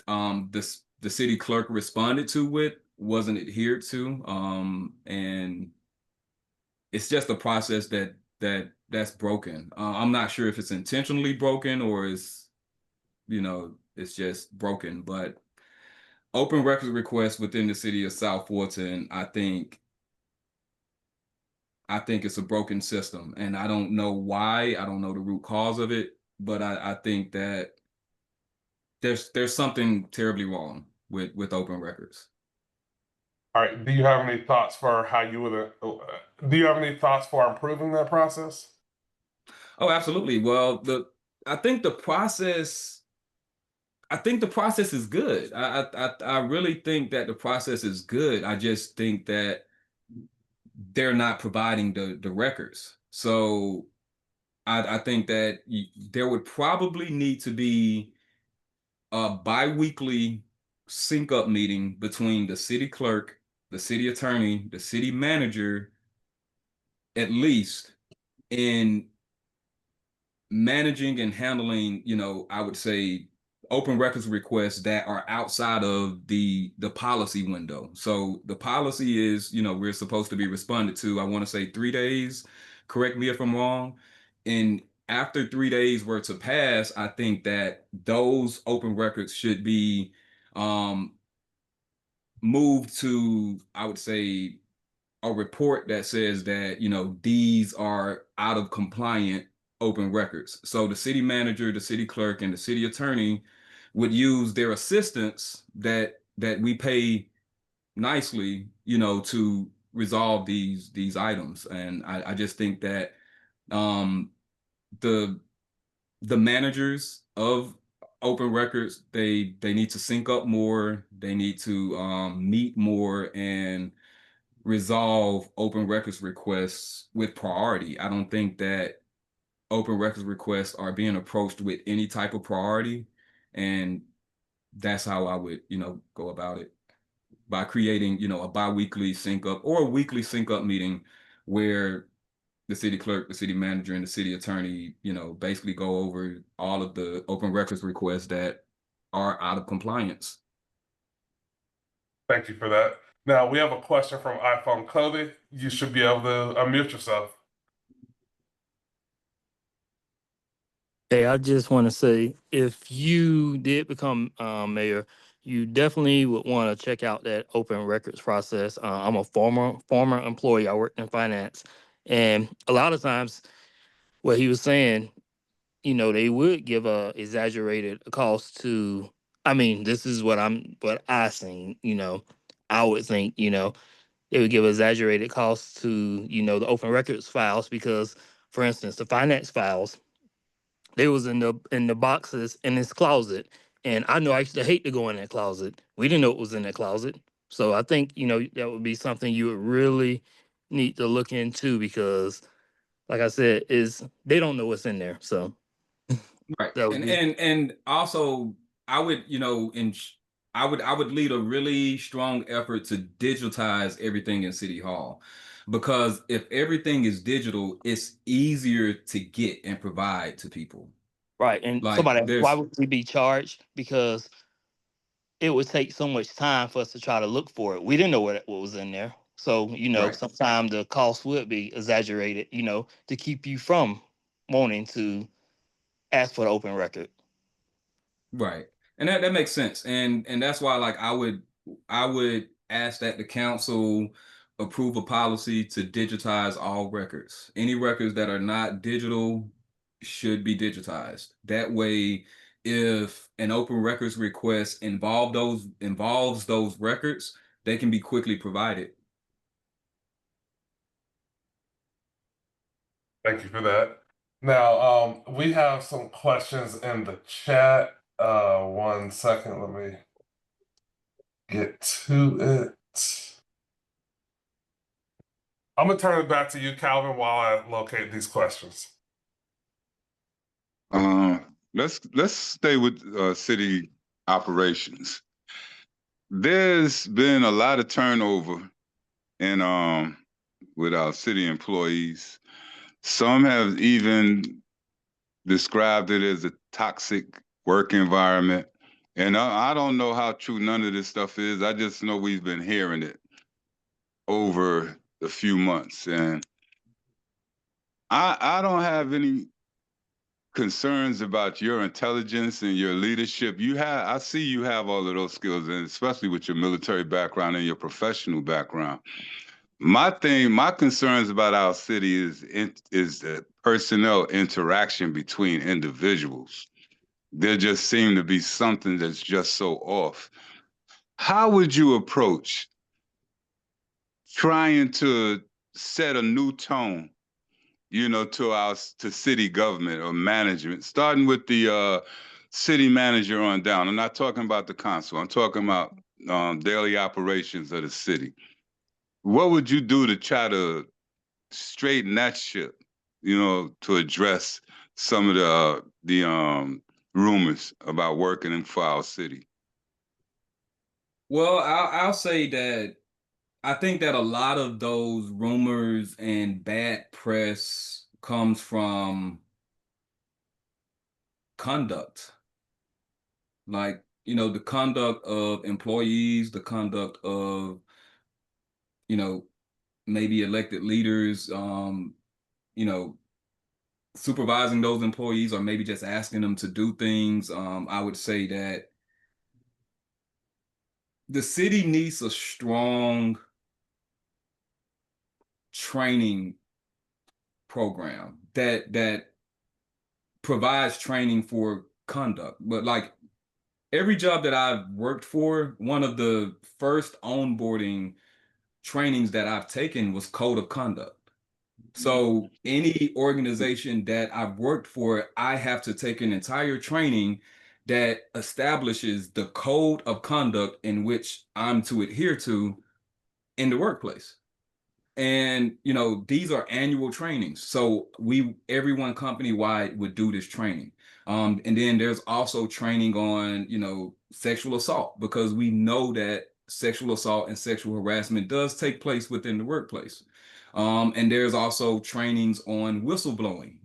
the city clerk responded to it wasn't adhered to, and it's just a process that's broken. I'm not sure if it's intentionally broken or it's just broken. But open records requests within the city of South Fulton, I think it's a broken system, and I don't know why. I don't know the root cause of it, but I think that there's something terribly wrong with open records. All right, do you have any thoughts for how you would? Do you have any thoughts for improving that process? Oh, absolutely. Well, I think the process. I think the process is good. I really think that the process is good. I just think that they're not providing the records. So I think that there would probably need to be a bi-weekly sync up meeting between the city clerk, the city attorney, the city manager, at least, in managing and handling, I would say open records requests that are outside of the policy window. So the policy is, we're supposed to be responded to, I want to say 3 days. Correct me if I'm wrong. And after 3 days were to pass, I think that those open records should be moved to, I would say, a report that says that, these are out of compliant open records. So the city manager, the city clerk, and the city attorney would use their assistants that we pay nicely, to resolve these items. And I just think that the the managers of open records, they need to sync up more. They need to meet more and resolve open records requests with priority. I don't think that open records requests are being approached with any type of priority, and that's how I would, go about it, by creating, a bi-weekly sync up or a weekly sync up meeting where the city clerk, the city manager, and the city attorney, basically go over all of the open records requests that are out of compliance. Thank you for that. Now we have a question from iPhone Cody. You should be able to unmute yourself. Hey, I just want to say, if you did become mayor, you definitely would want to check out that open records process. I'm a former employee. I worked in finance, and a lot of times, what he was saying, they would give a exaggerated cost to. I mean, this is what I think. I would think, they would give exaggerated costs to, the open records files because, for instance, the finance files, they was in the boxes in this closet, and I know I used to hate to go in that closet. We didn't know it was in that closet, so I think that would be something you would really need to look into because, like I said, is they don't know what's in there. So Right. that would And be and also I would, I would lead a really strong effort to digitize everything in City Hall. Because if everything is digital, it's easier to get and provide to people. right. And Like somebody, why there's would we be charged? Because it would take so much time for us to try to look for it. We didn't know what was in there. So, right. sometimes the cost would be exaggerated, to keep you from wanting to ask for the open record. Right. And that makes sense. And that's why, like, I would ask that the council approve a policy to digitize all records. Any records that are not digital should be digitized. That way, if an open records request involves those records, they can be quickly provided. Thank you for that. Now, we have some questions in the chat. 1 second, let me get to it. I'm gonna turn it back to you, Calvin, while I locate these questions. Let's stay with city operations. There's been a lot of turnover in with our city employees. Some have even described it as a toxic work environment. And I don't know how true none of this stuff is. I just know we've been hearing it over a few months. And I don't have any concerns about your intelligence and your leadership. I see you have all of those skills, and especially with your military background and your professional background. My concerns about our city is the personnel interaction between individuals. There just seem to be something that's just so off. How would you approach trying to set a new tone, to city government or management, starting with the city manager on down? I'm not talking about the council. I'm talking about daily operations of the city. What would you do to try to straighten that ship, to address some of the rumors about working in for our city? Well, I'll say that I think that a lot of those rumors and bad press comes from conduct. Like, the conduct of employees, the conduct of, maybe elected leaders, supervising those employees or maybe just asking them to do things. I would say that the city needs a strong training program that provides training for conduct. But like every job that I've worked for, one of the first onboarding trainings that I've taken was code of conduct. So any organization that I've worked for, I have to take an entire training that establishes the code of conduct in which I'm to adhere to in the workplace. And these are annual trainings. So everyone company wide would do this training. And then there's also training on, sexual assault, because we know that sexual assault and sexual harassment does take place within the workplace. And there's also trainings on whistleblowing.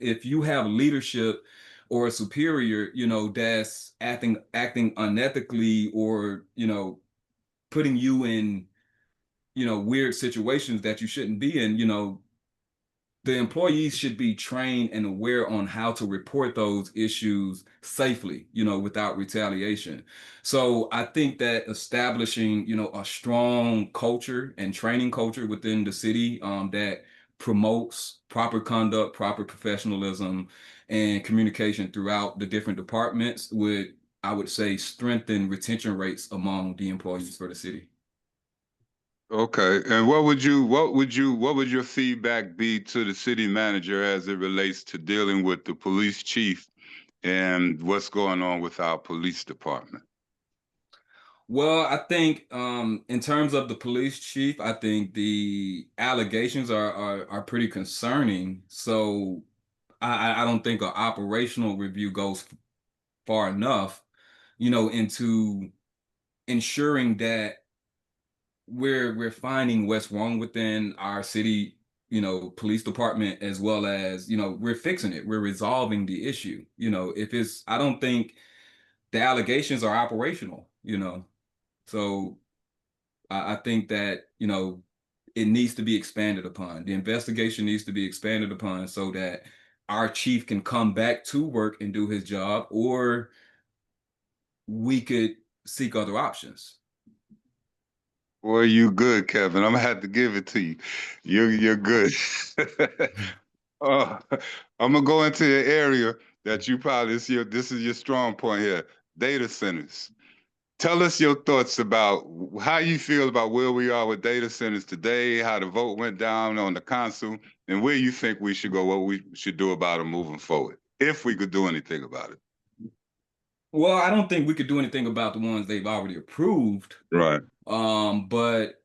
If you have leadership or a superior, that's acting unethically, or, putting you in weird situations that you shouldn't be in, the employees should be trained and aware on how to report those issues safely, without retaliation. So I think that establishing, a strong culture and training culture within the city that promotes proper conduct, proper professionalism, and communication throughout the different departments would, I would say, strengthen retention rates among the employees for the city. Okay, and what would your feedback be to the city manager as it relates to dealing with the police chief and what's going on with our police department? Well, I think in terms of the police chief, I think the allegations are pretty concerning. So I don't think an operational review goes far enough, into ensuring that we're finding what's wrong within our city, police department, as well as, we're fixing it. We're resolving the issue. I don't think the allegations are operational, So I think that, it needs to be expanded upon. The investigation needs to be expanded upon so that our chief can come back to work and do his job, or we could seek other options. Well, you good, Kevin. I'm gonna have to give it to you. You're good. I'm gonna go into the area that you probably this is your strong point here. Data centers. Tell us your thoughts about how you feel about where we are with data centers today, how the vote went down on the council, and where you think we should go, what we should do about it moving forward, if we could do anything about it. Well, I don't think we could do anything about the ones they've already approved. Right. But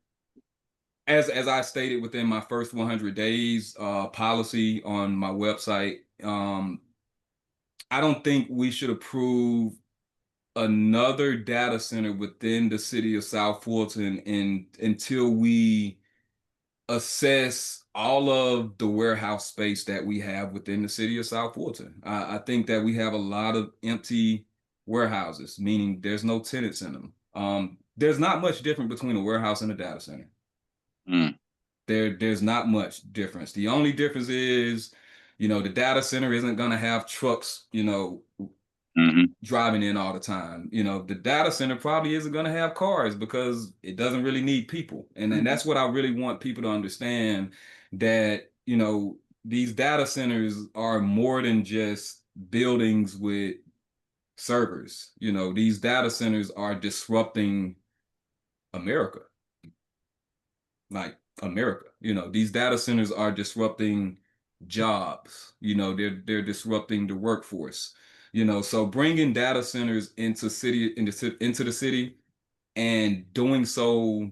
as I stated within my first 100 days policy on my website, I don't think we should approve another data center within the city of South Fulton until we assess all of the warehouse space that we have within the city of South Fulton. I think that we have a lot of empty warehouses, meaning there's no tenants in them. There's not much different between a warehouse and a data center. Mm. There's not much difference. The only difference is, the data center isn't going to have trucks, driving in all the time. The data center probably isn't going to have cars because it doesn't really need people. And that's what I really want people to understand, that, these data centers are more than just buildings with servers. These data centers are disrupting America. Like America, these data centers are disrupting jobs. They're disrupting the workforce. So bringing data centers into the city and doing so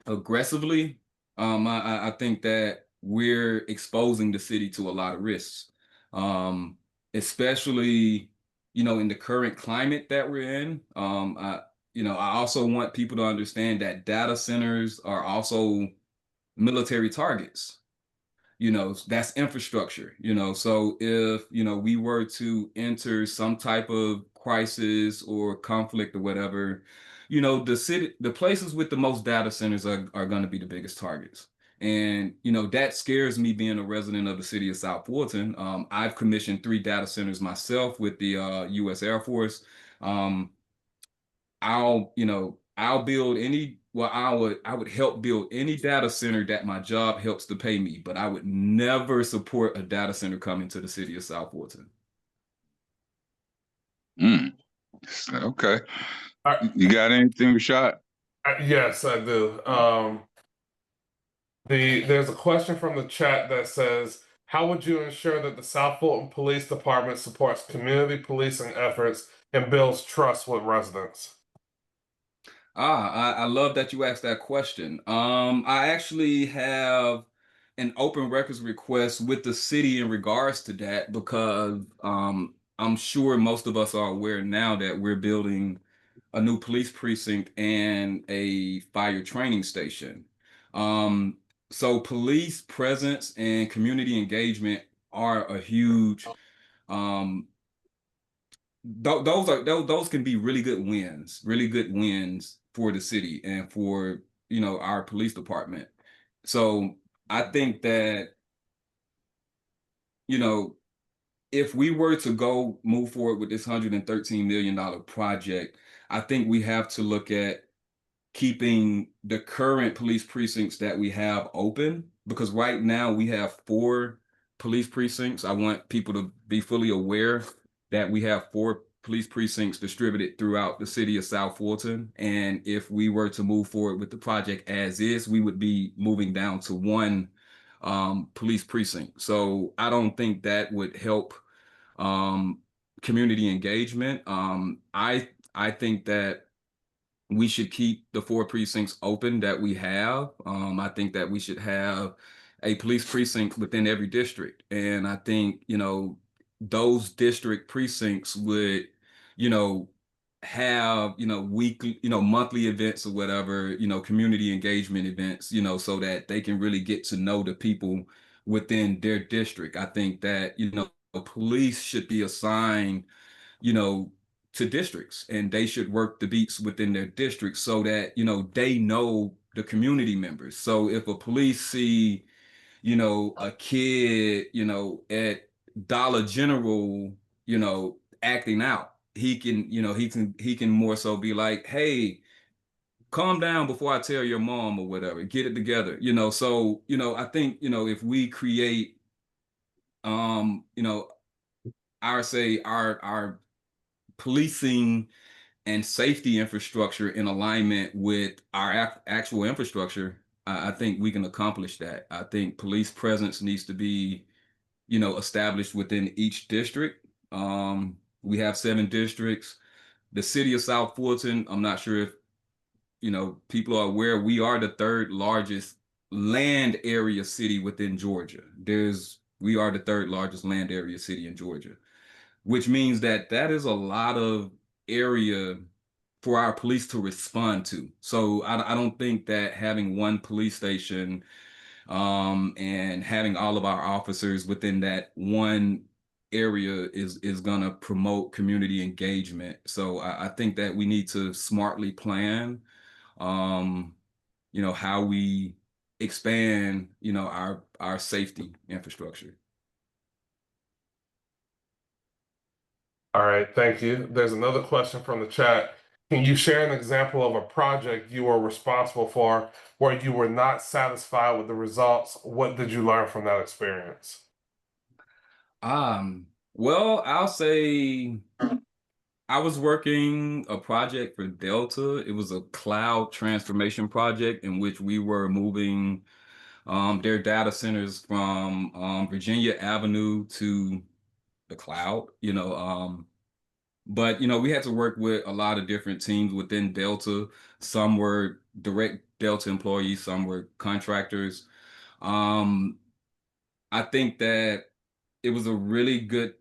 aggressively, I think that we're exposing the city to a lot of risks, especially in the current climate that we're in. I also want people to understand that data centers are also military targets. That's infrastructure. So if we were to enter some type of crisis or conflict or whatever, the places with the most data centers are going to be the biggest targets. And that scares me, being a resident of the city of South Fulton. I've commissioned 3 data centers myself with the U.S. Air Force. I'll build any, well, I would help build any data center that my job helps to pay me, but I would never support a data center coming to the city of South Fulton. Okay. You got anything, Rashad? Yes, I do. There's a question from the chat that says, how would you ensure that the South Fulton Police Department supports community policing efforts and builds trust with residents? I love that you asked that question. I actually have an open records request with the city in regards to that because I'm sure most of us are aware now that we're building a new police precinct and a fire training station. Um, so police presence and community engagement are a huge um, those can be really good wins for the city and for our police department. So I think that you know if we were to go move forward with this $113 million project, I think we have to look at keeping the current police precincts that we have open, because right now we have 4 police precincts. I want people to be fully aware that we have 4 police precincts distributed throughout the city of South Fulton. And if we were to move forward with the project as is, we would be moving down to 1 police precinct. So I don't think that would help um, community engagement. I think that we should keep the 4 precincts open that we have. I think that we should have a police precinct within every district. And I think, those district precincts would, you know, have, weekly, monthly events or whatever, community engagement events, so that they can really get to know the people within their district. I think that, police should be assigned, you know, to districts, and they should work the beats within their districts so that they know the community members. So if a police see a kid at Dollar General acting out, he can more so be like, hey, calm down before I tell your mom or whatever, get it together. So I think if we create you know our policing and safety infrastructure in alignment with our actual infrastructure, I think we can accomplish that. I think police presence needs to be, established within each district. We have 7 districts. The city of South Fulton, I'm not sure if, people are aware, we are the 3rd largest land area city within Georgia. We are the 3rd largest land area city in Georgia, which means that is a lot of area for our police to respond to. So I don't think that having 1 police station and having all of our officers within that 1 area is gonna promote community engagement. So I think that we need to smartly plan, um, how we expand, our safety infrastructure. All right, thank you. There's another question from the chat. Can you share an example of a project you were responsible for where you were not satisfied with the results? What did you learn from that experience? Well, I'll say I was working a project for Delta. It was a cloud transformation project in which we were moving their data centers from Virginia Avenue to the cloud, but we had to work with a lot of different teams within Delta. Some were direct Delta employees, some were contractors. Um, I think that it was a really good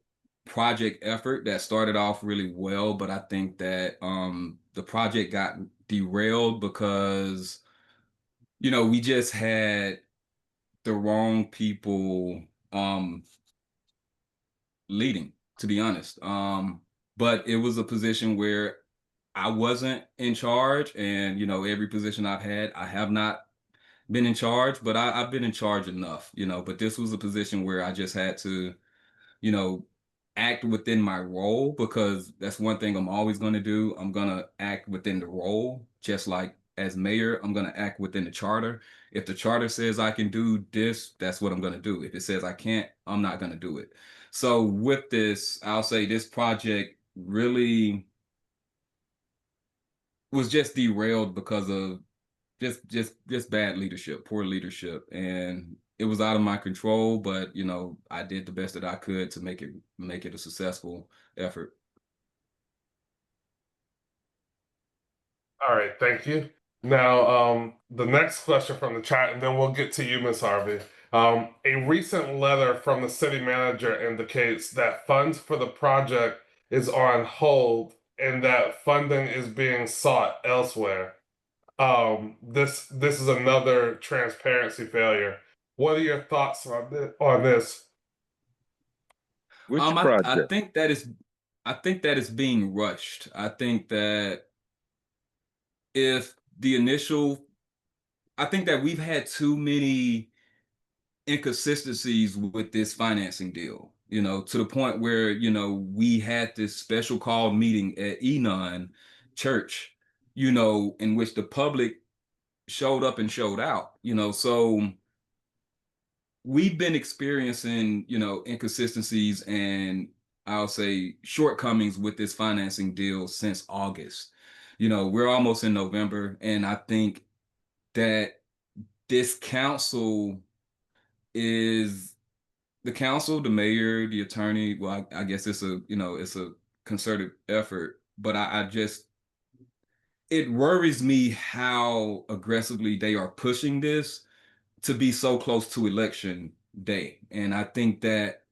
project effort that started off really well, but I think that the project got derailed because we just had the wrong people leading, to be honest. But it was a position where I wasn't in charge, and every position I've had, I have not been in charge, but I've been in charge enough, but this was a position where I just had to, you know, act within my role, because that's one thing I'm always going to do. I'm going to act within the role, just like as mayor, I'm going to act within the charter. If the charter says I can do this, that's what I'm going to do. If it says I can't, I'm not going to do it. So with this, I'll say this project really was just derailed because of just bad leadership, poor leadership, and it was out of my control. But you know, I did the best that I could to make it a successful effort. All right, thank you. Now, the next question from the chat, and then we'll get to you, Ms. Harvey. A recent letter from the city manager indicates that funds for the project is on hold and that funding is being sought elsewhere. This is another transparency failure. What are your thoughts on this? Which I project? think that is being rushed. I think that if the initial, I think that we've had too many inconsistencies with this financing deal, you know, to the point where, you know, we had this special call meeting at Enon Church, you know, in which the public showed up and showed out, you know, so we've been experiencing, you know, inconsistencies and I'll say shortcomings with this financing deal since August. You know, we're almost in November, and I think that this council is the council, the mayor, the attorney. Well, I guess it's a, you know, it's a concerted effort, but I just, it worries me how aggressively they are pushing this to be so close to election day. And I think that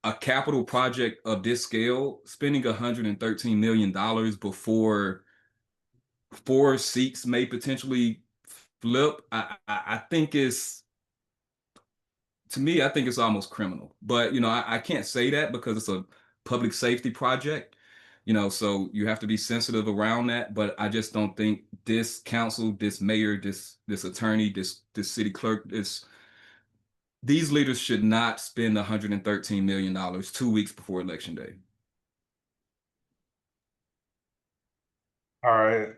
a capital project of this scale, spending $113 million before 4 seats may potentially flip, I think is, to me, I think it's almost criminal. But, you know, I can't say that because it's a public safety project, you know, so you have to be sensitive around that. But I just don't think this council, this mayor, this attorney, this city clerk, these leaders should not spend $113 million 2 weeks before election day. All right,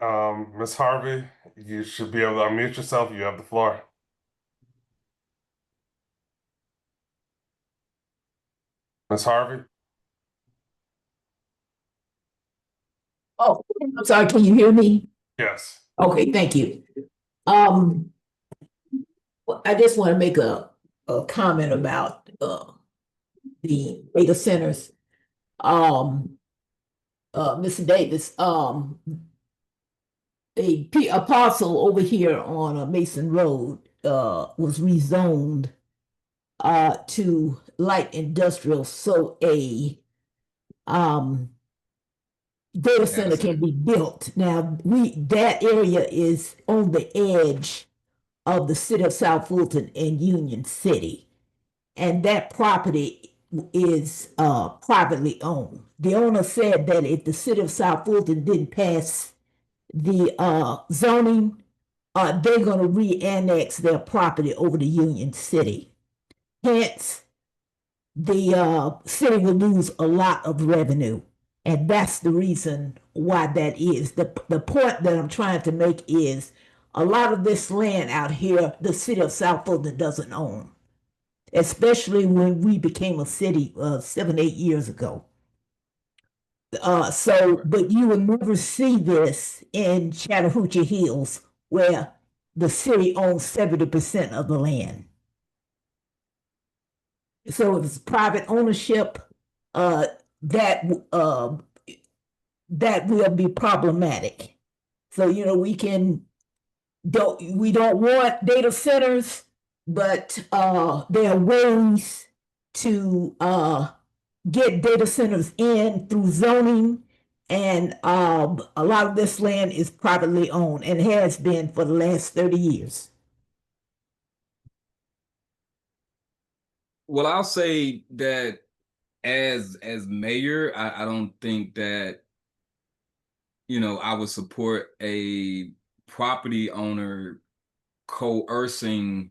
Ms. Harvey, you should be able to unmute yourself. You have the floor. Ms. Harvey? Oh, I'm sorry, can you hear me? Yes. Okay, thank you. Well, I just want to make a comment about the data centers. Mr. Davis, a parcel over here on Mason Road was rezoned to light industrial, so a data center can be built. Now, that area is on the edge of the city of South Fulton and Union City, and that property is privately owned. The owner said that if the city of South Fulton didn't pass the zoning, they're going to re-annex their property over to Union City. Hence, the city will lose a lot of revenue. And that's the reason why that is. The point that I'm trying to make is a lot of this land out here, the city of South Fulton doesn't own, especially when we became a city 7, 8 years ago. But you will never see this in Chattahoochee Hills, where the city owns 70% of the land. So if it's private ownership, that will be problematic. So, you know, we don't want data centers, but there are ways to get data centers in through zoning, and a lot of this land is privately owned and has been for the last 30 years. Well, I'll say that as mayor, I don't think that, you know, I would support a property owner coercing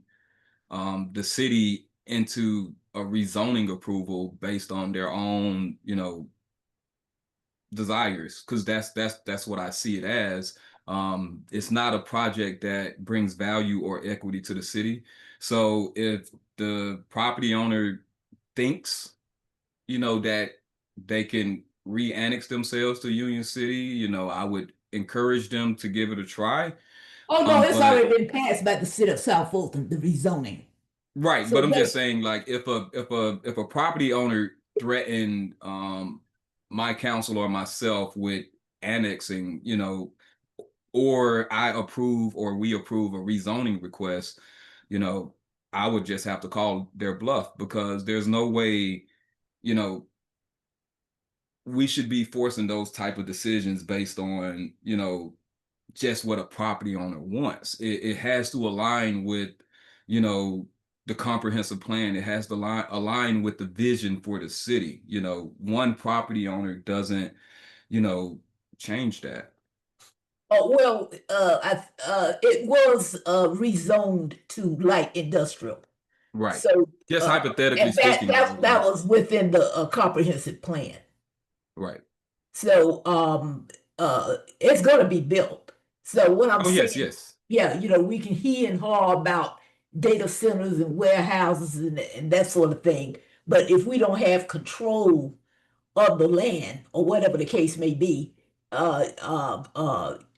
the city into a rezoning approval based on their own, you know, desires, because that's what I see it as. It's not a project that brings value or equity to the city. So if the property owner thinks, you know, that they can re-annex themselves to Union City, you know, I would encourage them to give it a try. Oh, no, it's But already been passed by the city of South Fulton, the rezoning. right, So but I'm just they, saying, like, if a property owner threatened my council or myself with annexing, or I approve or we approve a rezoning request, you know, I would just have to call their bluff because there's no way, you know, we should be forcing those type of decisions based on, just what a property owner wants. It has to align with, you know, the comprehensive plan. It has to align with the vision for the city. One property owner doesn't, you know, change that. oh, well, it was rezoned to light industrial. Right. So, Just hypothetically and that, speaking, though, that, that was within the comprehensive plan. right. So, it's gonna be built. So what I'm Oh, yes, saying, yes. yeah, we can he and haw about data centers and warehouses and that sort of thing. But if we don't have control of the land or whatever the case may be,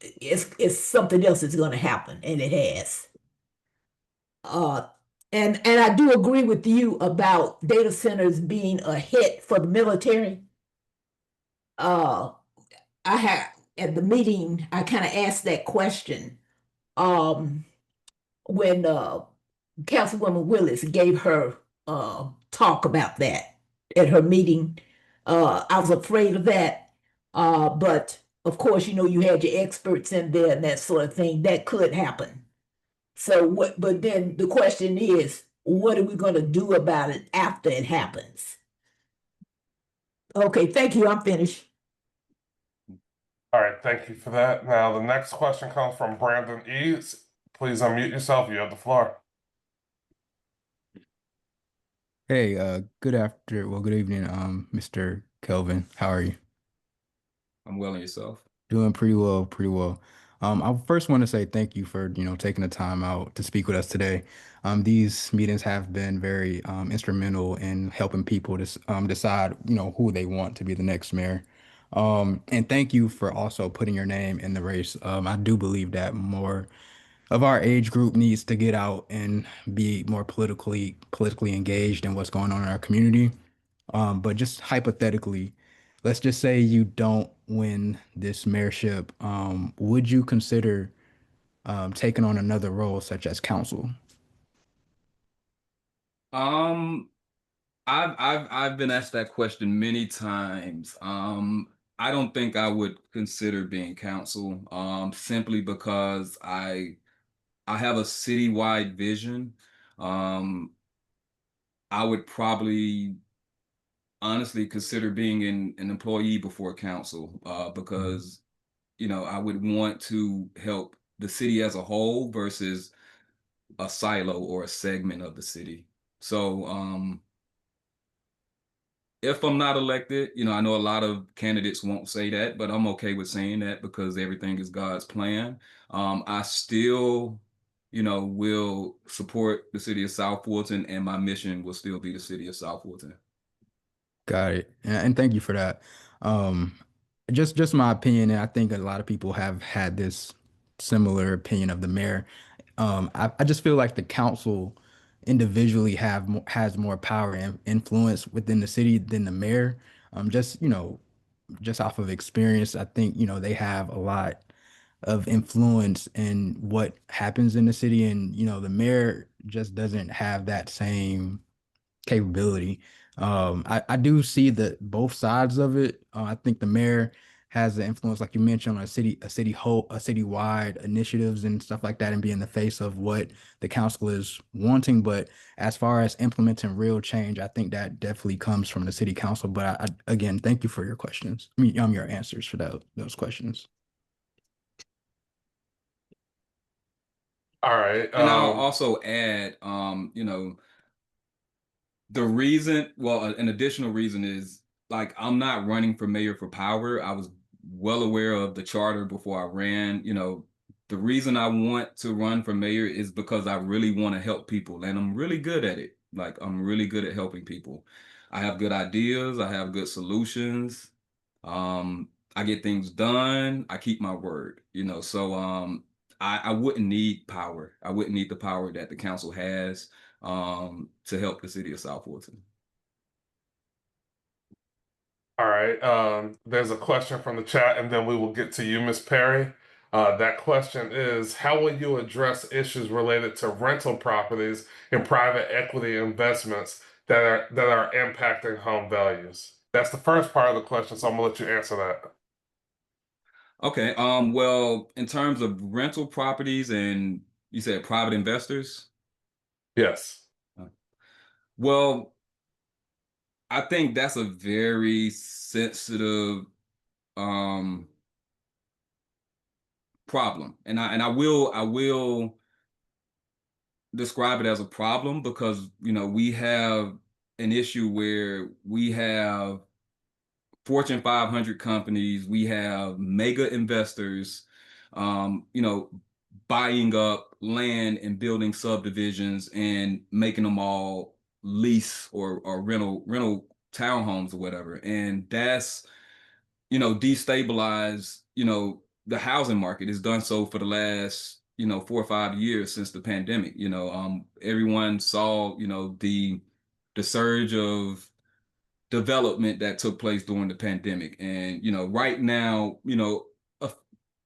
it's something else that's gonna happen, and it has. Uh, and I do agree with you about data centers being a hit for the military. Uh, I had at the meeting, I kind of asked that question um, when Councilwoman Willis gave her talk about that at her meeting. I was afraid of that, but of course, you had your experts in there and that sort of thing. That could happen. So what? But then the question is, what are we going to do about it after it happens? Okay, thank you. I'm finished. All right, thank you for that. Now, the next question comes from Brandon Eads. Please unmute yourself. You have the floor. Hey, good evening, Mr. Kelvin. How are you? I'm well in yourself. Doing pretty well, pretty well. I first want to say thank you for, taking the time out to speak with us today. These meetings have been very instrumental in helping people to decide, who they want to be the next mayor. And thank you for also putting your name in the race. I do believe that more of our age group needs to get out and be more politically engaged in what's going on in our community. But just hypothetically, let's just say you don't win this mayorship. Would you consider taking on another role such as council? Um, I've been asked that question many times. I don't think I would consider being council, simply because I have a citywide vision. Um, I would probably honestly consider being an employee before council, because I would want to help the city as a whole versus a silo or a segment of the city. So if I'm not elected, I know a lot of candidates won't say that, but I'm okay with saying that because everything is God's plan. I still, will support the city of South Fulton, and my mission will still be the city of South Fulton. Got it. And thank you for that. Um, just my opinion, and I think a lot of people have had this similar opinion of the mayor. I just feel like the council individually has more power and influence within the city than the mayor. Just off of experience, I think, they have a lot of influence in what happens in the city, and the mayor just doesn't have that same capability. I do see the both sides of it. I think the mayor has the influence, like you mentioned, on citywide initiatives and stuff like that, and be in the face of what the council is wanting. But as far as implementing real change, I think that definitely comes from the city council. But again, thank you for your questions. I mean, your answers for those questions. All right. And I'll also add, the reason, well, an additional reason is like I'm not running for mayor for power. I was well aware of the charter before I ran. The reason I want to run for mayor is because I really want to help people, and I'm really good at it. Like I'm really good at helping people. I have good ideas, I have good solutions. I get things done, I keep my word, so I wouldn't need power. I wouldn't need the power that the council has to help the city of South Fulton. All right. There's a question from the chat, and then we will get to you, Ms. Perry. That question is, how will you address issues related to rental properties and private equity investments that are impacting home values? That's the first part of the question, so I'm gonna let you answer that. Okay. Well, in terms of rental properties and you said private investors. Yes. Well, I think that's a very sensitive problem. And I will describe it as a problem because, we have an issue where we have Fortune 500 companies, we have mega investors, buying up land and building subdivisions and making them all lease or rental townhomes or whatever. And that's, destabilize, the housing market. It's done so for the last, 4 or 5 years since the pandemic. Everyone saw, the surge of development that took place during the pandemic. And, right now, a,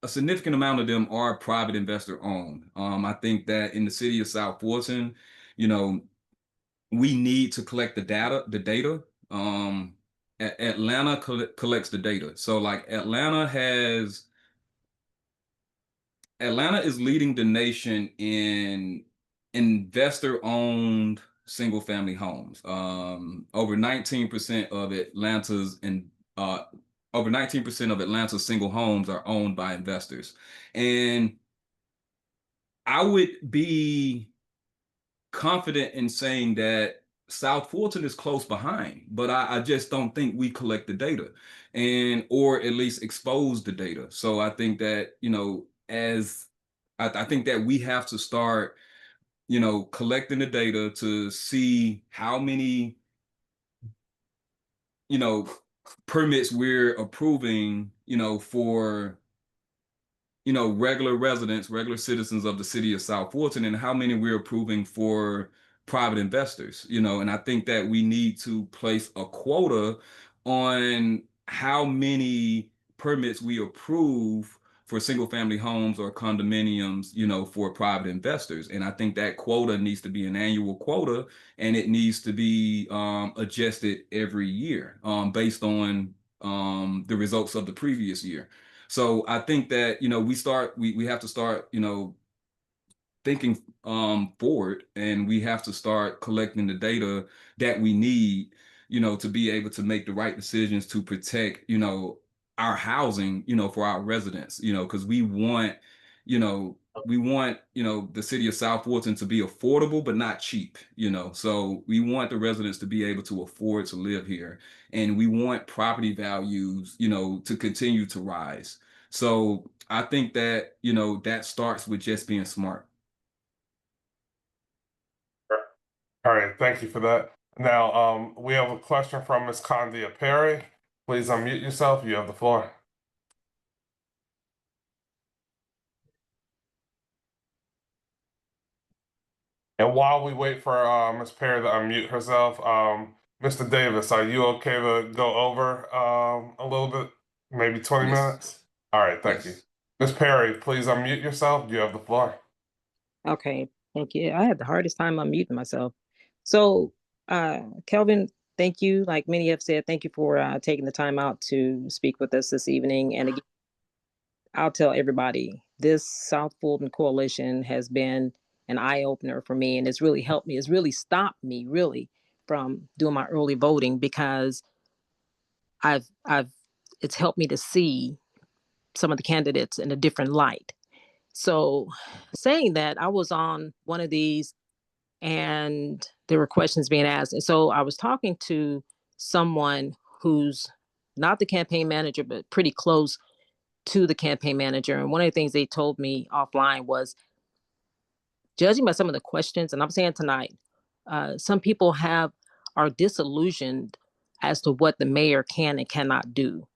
a significant amount of them are private investor owned. I think that in the city of South Fulton, we need to collect the data. Atlanta collects the data. So like Atlanta is leading the nation in investor-owned single-family homes. Over 19% of Atlanta's single homes are owned by investors. And I would be confident in saying that South Fulton is close behind, but I just don't think we collect the data or at least expose the data. So I think that, I think that we have to start, collecting the data to see how many, permits we're approving, for regular residents, regular citizens of the city of South Fulton, and how many we're approving for private investors, and I think that we need to place a quota on how many permits we approve for single family homes or condominiums, for private investors. And I think that quota needs to be an annual quota, and it needs to be adjusted every year based on the results of the previous year. So I think that, we have to start, thinking forward, and we have to start collecting the data that we need, to be able to make the right decisions to protect, our housing, for our residents, because we want, the city of South Fulton to be affordable, but not cheap, so we want the residents to be able to afford to live here. And we want property values, to continue to rise. So I think that, that starts with just being smart. All right. Thank you for that. Now, we have a question from Ms. Candia Perry. Please unmute yourself. You have the floor. And while we wait for Ms. Perry to unmute herself, Mr. Davis, are you okay to go over a little bit, maybe 20 Yes. minutes? All right, thank you. Ms. Perry, please unmute yourself. You have the floor. Okay, thank you. I had the hardest time unmuting myself. So, Kelvin, thank you. Like many have said, thank you for taking the time out to speak with us this evening. And again, I'll tell everybody, this South Fulton Coalition has been an eye-opener for me, and it's really helped me. It's really stopped me really from doing my early voting, because it's helped me to see some of the candidates in a different light. So saying that, I was on one of these and there were questions being asked. And so I was talking to someone who's not the campaign manager, but pretty close to the campaign manager. And one of the things they told me offline was, judging by some of the questions, and I'm saying tonight, some people are disillusioned as to what the mayor can and cannot do.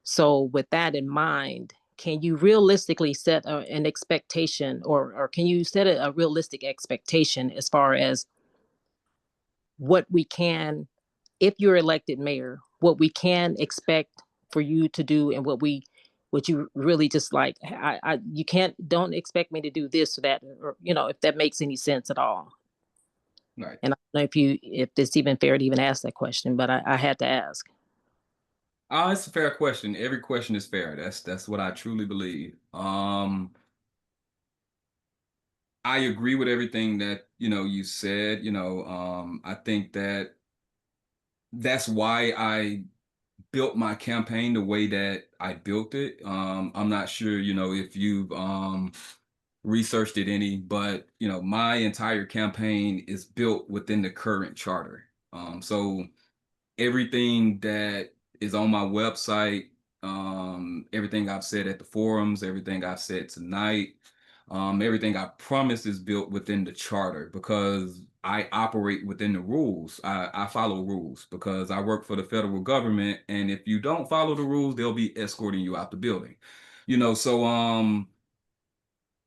So with that in mind, can you realistically set an expectation, or can you set a realistic expectation as far as what we can, if you're elected mayor, what we can expect for you to do, and what you really just like, you don't expect me to do this or that, or, if that makes any sense at all. Right. And I don't know if it's even fair to even ask that question, but I had to ask. It's a fair question. Every question is fair. That's what I truly believe. I agree with everything that, you said. I think that's why I built my campaign the way that I built it. I'm not sure, if you've researched it any, but my entire campaign is built within the current charter. So everything that is on my website, everything I've said at the forums, everything I've said tonight, everything I promise is built within the charter, because I operate within the rules. I follow rules because I work for the federal government, and if you don't follow the rules, they'll be escorting you out the building. So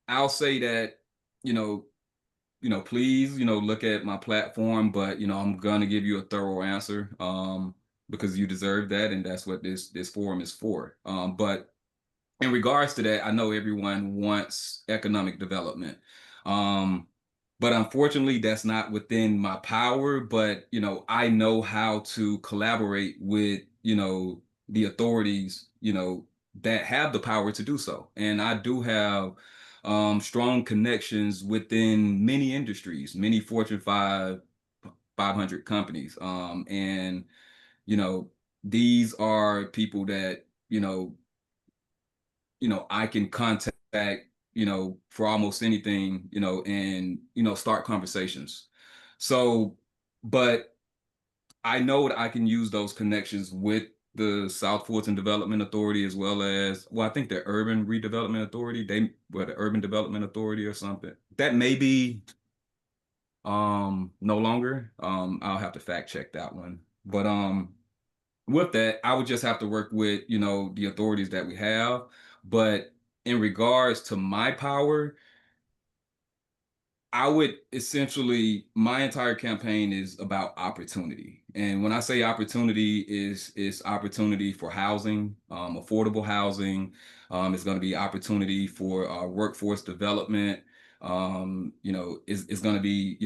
I'll say that, please, look at my platform, but I'm gonna give you a thorough answer, because you deserve that, and that's what this forum is for. But in regards to that, I know everyone wants economic development. But unfortunately, that's not within my power. But, I know how to collaborate with, the authorities, that have the power to do so. And I do have strong connections within many industries, many Fortune 500 companies. And, you know, these are people that, I can contact, for almost anything, and, start conversations. So, but I know that I can use those connections with the South Fulton Development Authority, as well as, well, I think the Urban Redevelopment Authority, the Urban Development Authority or something. That may be no longer. I'll have to fact check that one. But with that, I would just have to work with, the authorities that we have. But in regards to my power, I would essentially, my entire campaign is about opportunity. And when I say opportunity, is opportunity for housing, affordable housing. It's going to be opportunity for workforce development. It's going to be,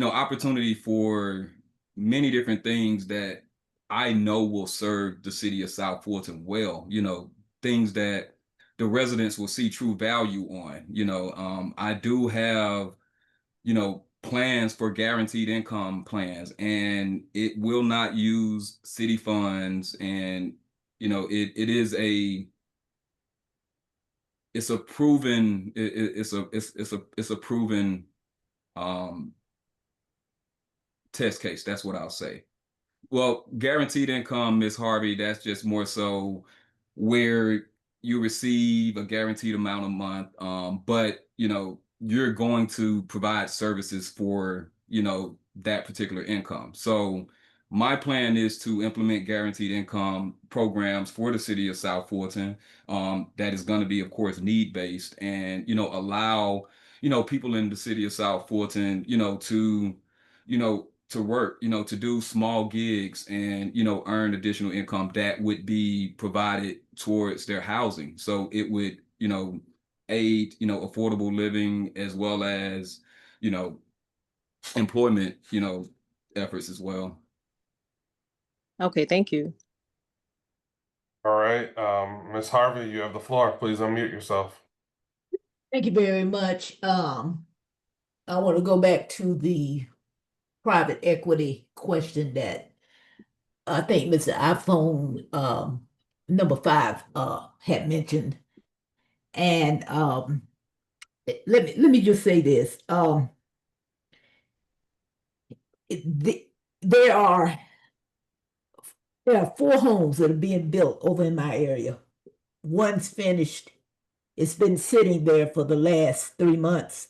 opportunity for many different things that I know will serve the city of South Fulton well, things that the residents will see true value on. I do have, plans for guaranteed income plans, and it will not use city funds. And, it is it's a proven, it's a proven, um, test case. That's what I'll say. Well, guaranteed income, Ms. Harvey, that's just more so where you receive a guaranteed amount a month, but you're going to provide services for that particular income. So my plan is to implement guaranteed income programs for the city of South Fulton. That is going to be, of course, need based, and allow people in the city of South Fulton to work, to do small gigs and, earn additional income that would be provided towards their housing. So it would, aid, affordable living, as well as, employment, efforts as well. Okay, thank you. All right, Ms. Harvey, you have the floor. Please unmute yourself. Thank you very much. I want to go back to the private equity question that I think Mr. iPhone number 5 had mentioned. And let me just say this. There are 4 homes that are being built over in my area. One's finished. It's been sitting there for the last 3 months.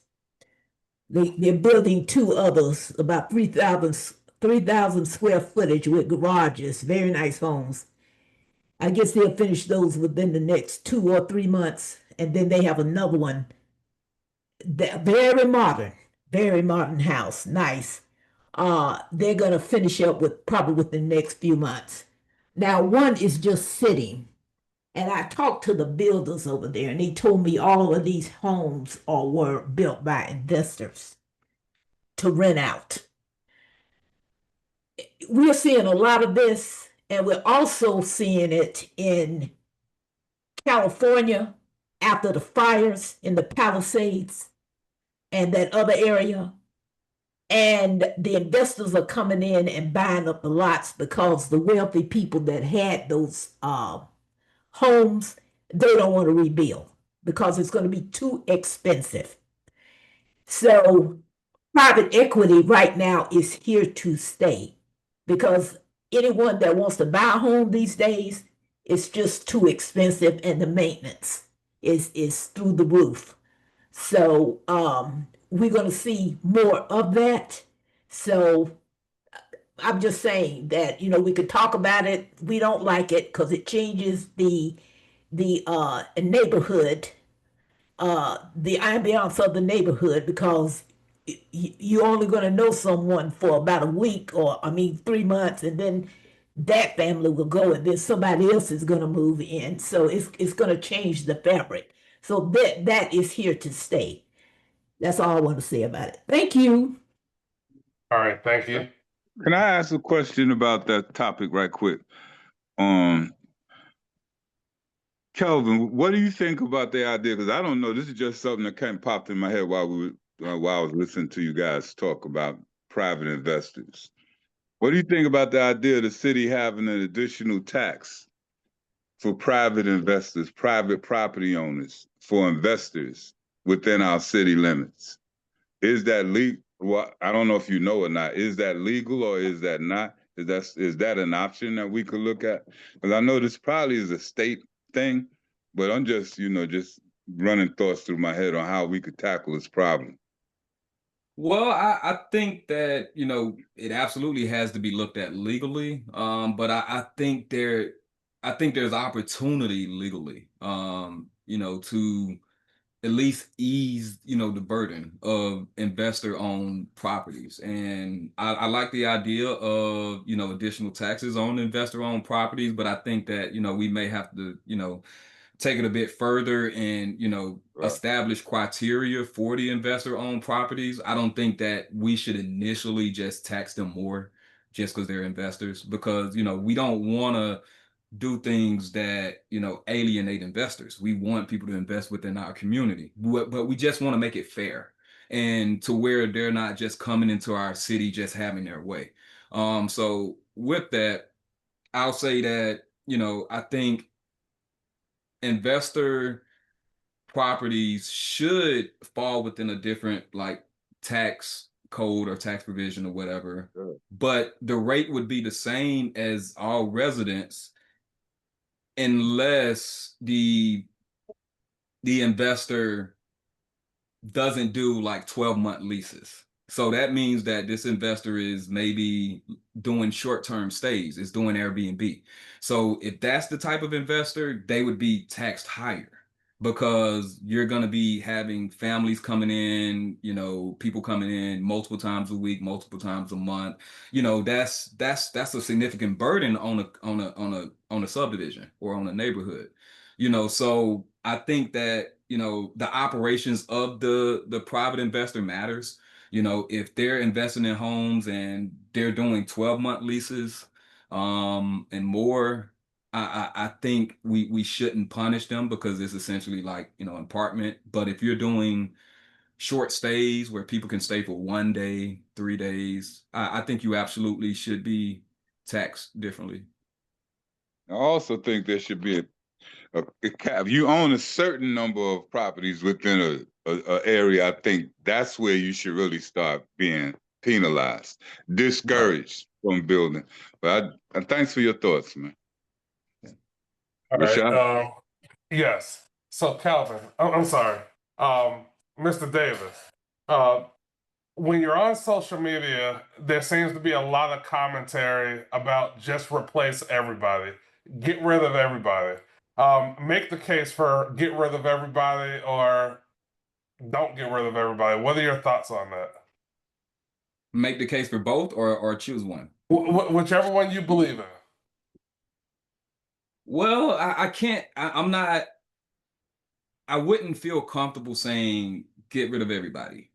They're building 2 others, about 3,000 square footage with garages, very nice homes. I guess they'll finish those within the next 2 or 3 months, and then they have another one. Very modern house, nice. They're gonna finish up with probably within the next few months. Now, one is just sitting, and I talked to the builders over there, and they told me all of these homes were built by investors to rent out. We're seeing a lot of this, and we're also seeing it in California after the fires in the Palisades and that other area. And the investors are coming in and buying up the lots because the wealthy people that had those homes, they don't want to rebuild because it's going to be too expensive. So private equity right now is here to stay because anyone that wants to buy a home these days, it's just too expensive and the maintenance is through the roof. So we're going to see more of that. So I'm just saying that, we could talk about it. We don't like it because it changes the neighborhood, the ambiance of the neighborhood, because you're only going to know someone for about a week, or 3 months, and then that family will go, and then somebody else is going to move in. So it's going to change the fabric. So that is here to stay. That's all I want to say about it. Thank you. All right, thank you. Can I ask a question about that topic right quick? Kelvin, what do you think about the idea? Because I don't know. This is just something that kind of popped in my head while I was listening to you guys talk about private investors. What do you think about the idea of the city having an additional tax for private investors, private property owners, for investors within our city limits? Is that legal? Well, I don't know if you know or not. Is that legal or is that not? Is that an option that we could look at? Because I know this probably is a state thing, but I'm just, just running thoughts through my head on how we could tackle this problem. Well, I think that, it absolutely has to be looked at legally. But I think there's opportunity legally, to at least ease, the burden of investor-owned properties. And I like the idea of, additional taxes on investor-owned properties, but I think that, we may have to, take it a bit further and, establish criteria for the investor-owned properties. I don't think that we should initially just tax them more just because they're investors, because, we don't want to do things that, alienate investors. We want people to invest within our community, but we just want to make it fair and to where they're not just coming into our city just having their way. So with that, I'll say that, I think investor properties should fall within a different tax code or tax provision or whatever, Sure. But the rate would be the same as all residents unless the investor doesn't do 12-month leases. So that means that this investor is maybe doing short-term stays, is doing Airbnb. So if that's the type of investor, they would be taxed higher because you're going to be having families coming in, people coming in multiple times a week, multiple times a month. That's a significant burden on a subdivision or on a neighborhood. So I think that, the operations of the private investor matters. If they're investing in homes and they're doing 12-month leases and more, I think we shouldn't punish them because it's essentially an apartment. But if you're doing short stays where people can stay for 1 day, 3 days, I think you absolutely should be taxed differently. I also think there should be a cap. You own a certain number of properties within a area. I think that's where you should really start being penalized, discouraged from building. But thanks for your thoughts, man. All Rashad? right. Yes. So Calvin, I'm sorry, Mr. Davis. When you're on social media, there seems to be a lot of commentary about just replace everybody. get rid of everybody. Make the case for get rid of everybody or don't get rid of everybody. What are your thoughts on that? Make the case for both or choose one? Whichever one you believe in. Well, I can't, I'm not, I wouldn't feel comfortable saying get rid of everybody.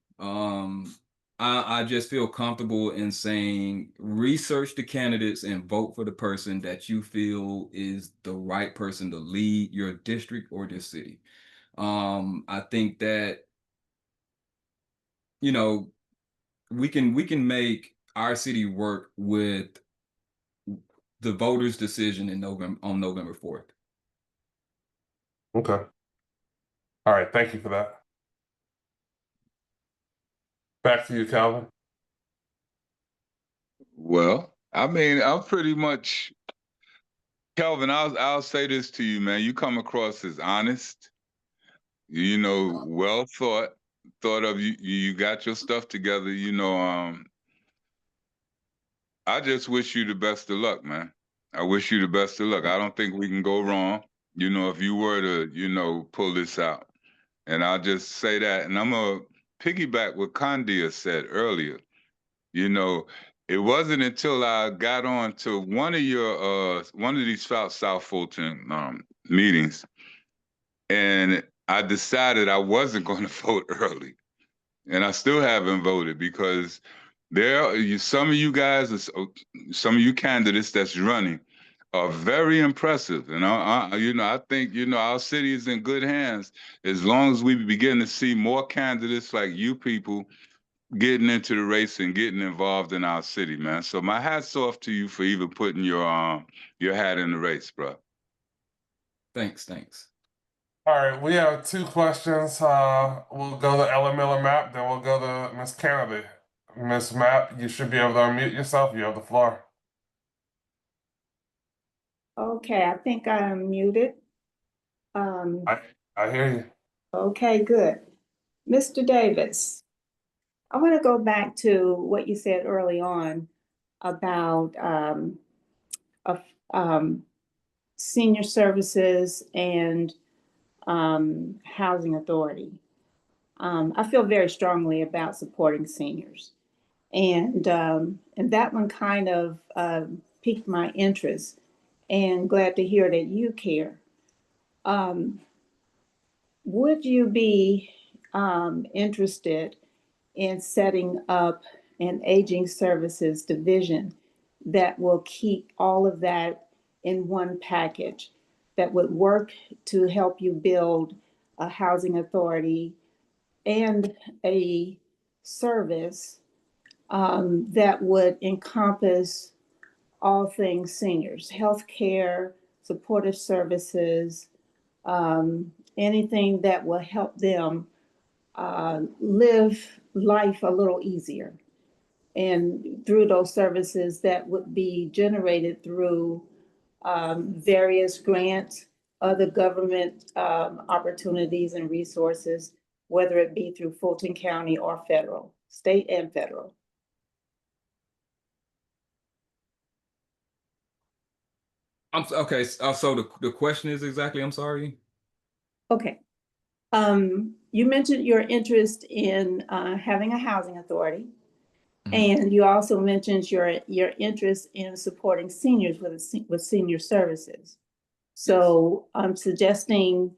I just feel comfortable in saying research the candidates and vote for the person that you feel is the right person to lead your district or your city. I think that, you know, we can make our city work with the voters' decision in November 4th. Okay. All right. Thank you for that. Back to you, Calvin. Well, I mean, I'm pretty much Kelvin. I'll say this to you, man. You come across as honest. You know, well thought of. You got your stuff together. You know, I just wish you the best of luck, man. I wish you the best of luck. I don't think we can go wrong. You know, if you were to, you know, pull this out. And I'll just say that, and I'm gonna piggyback what Candia said earlier. You know, it wasn't until I got on to one of these South Fulton meetings, and I decided I wasn't going to vote early, and I still haven't voted because some of you guys, some of you candidates that's running are very impressive, and I think our city is in good hands as long as we begin to see more candidates like you people getting into the race and getting involved in our city, man. So my hat's off to you for even putting your hat in the race, bro. Thanks. All right. We have two questions. We'll go to Ella Miller Map, then we'll go to Miss Kennedy. Miss Map, you should be able to unmute yourself. You have the floor. Okay, I think I am muted. I hear you. Okay, good. Mr. Davis, I want to go back to what you said early on about senior services and housing authority. I feel very strongly about supporting seniors. And that one kind of piqued my interest, and glad to hear that you care. Would you be interested in setting up an aging services division that will keep all of that in one package, that would work to help you build a housing authority and a service that would encompass all things seniors, healthcare, supportive services, anything that will help them live life a little easier. And through those services that would be generated through various grants, other government opportunities and resources, whether it be through Fulton County or federal, state and federal. Okay. So the question is exactly, I'm sorry. Okay. You mentioned your interest in having a housing authority. Mm-hmm. And you also mentioned your interest in supporting seniors with senior services. So I'm suggesting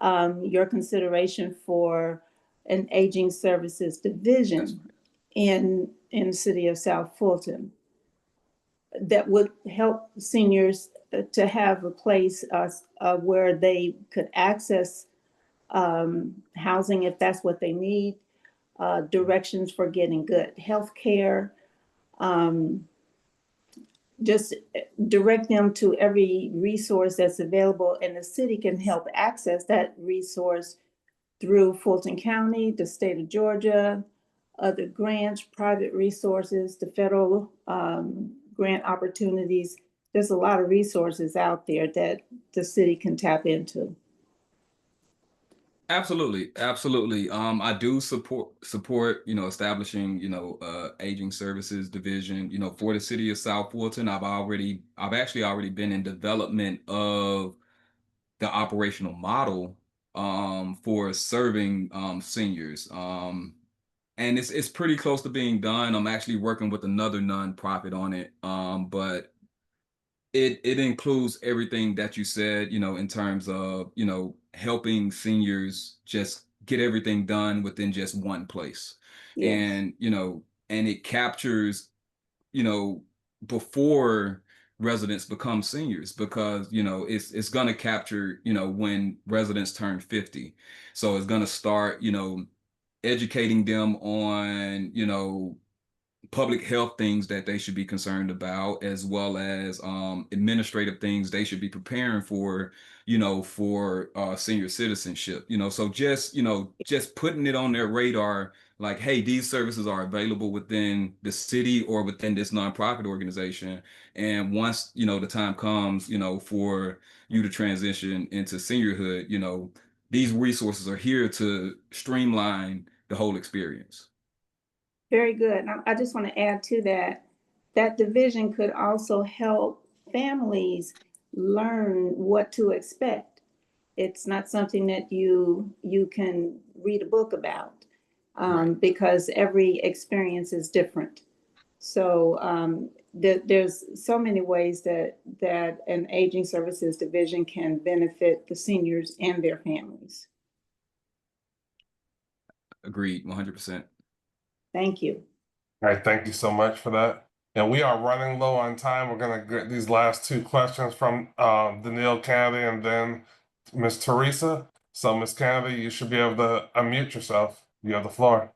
your consideration for an aging services division in the City of South Fulton that would help seniors to have a place where they could access housing if that's what they need, directions for getting good health care, just direct them to every resource that's available, and the city can help access that resource through Fulton County, the state of Georgia, other grants, private resources, the federal grant opportunities. There's a lot of resources out there that the city can tap into. Absolutely, absolutely. I do support, establishing, aging services division, for the city of South Fulton. I've actually already been in development of the operational model for serving seniors. And it's pretty close to being done. I'm actually working with another nonprofit on it. But it includes everything that you said, in terms of, helping seniors just get everything done within just one place. Yes, And, and it captures, you know, before residents become seniors, because, it's going to capture, when residents turn 50. So it's going to start, educating them on, public health things that they should be concerned about, as well as administrative things they should be preparing for, for senior citizenship. So just putting it on their radar, like, hey, these services are available within the city or within this nonprofit organization. And once, the time comes, for you to transition into seniorhood, these resources are here to streamline the whole experience. very good. And I just want to add to that, that division could also help families learn what to expect. It's not something that you can read a book about, Right. because every experience is different. So there's so many ways that an aging services division can benefit the seniors and their families. Agreed, 100%. Thank you. All right, thank you so much for that. And we are running low on time. We're going to get these last two questions from Danielle Kennedy and then Miss Teresa. So, Miss Kennedy, you should be able to unmute yourself. You have the floor.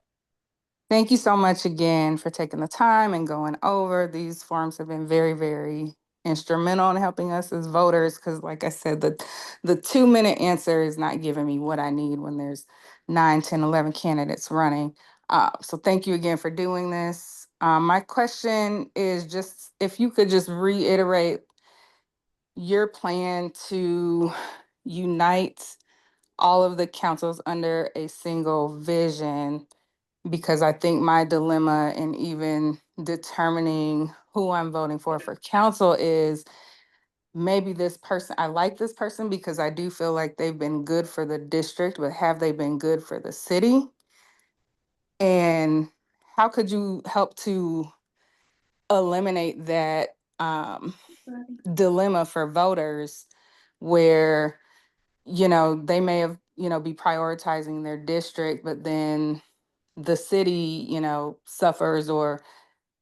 Thank you so much again for taking the time and going over. These forums have been very, very instrumental in helping us as voters, because like I said, the 2-minute answer is not giving me what I need when there's 9, 10, 11 candidates running. So thank you again for doing this. My question is just if you could just reiterate your plan to unite all of the councils under a single vision, because I think my dilemma in even determining who I'm voting for council is maybe this person, I like this person because I do feel like they've been good for the district, but have they been good for the city? And how could you help to eliminate that dilemma for voters where, they may have, be prioritizing their district, but then the city, suffers, or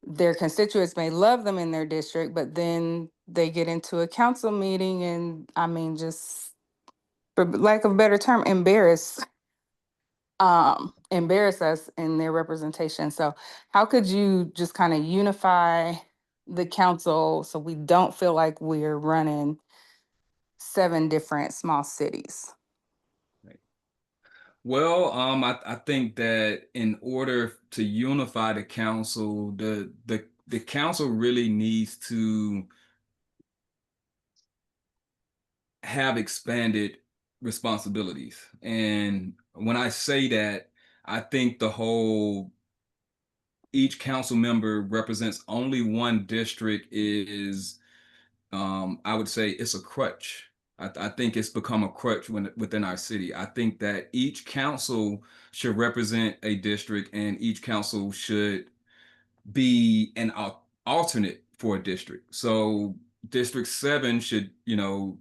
their constituents may love them in their district, but then they get into a council meeting and just for lack of a better term, embarrass us in their representation. So how could you just kind of unify the council so we don't feel like we're running 7 different small cities? Well, I think that in order to unify the council, the council really needs to have expanded responsibilities. And when I say that, I think each council member represents only one district is, I would say it's a crutch. I think it's become a crutch within our city. I think that each council should represent a district, and each council should be an alternate for a district. So District 7 should,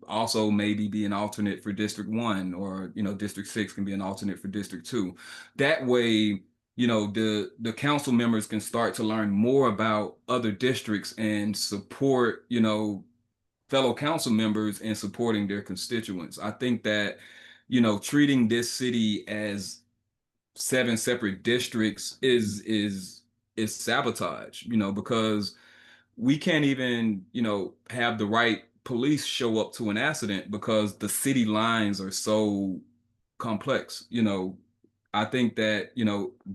also maybe be an alternate for District 1, or, District 6 can be an alternate for District 2. That way, the council members can start to learn more about other districts and support, fellow council members in supporting their constituents. I think that, treating this city as 7 separate districts is sabotage, because we can't even, have the right police show up to an accident because the city lines are so complex. I think that,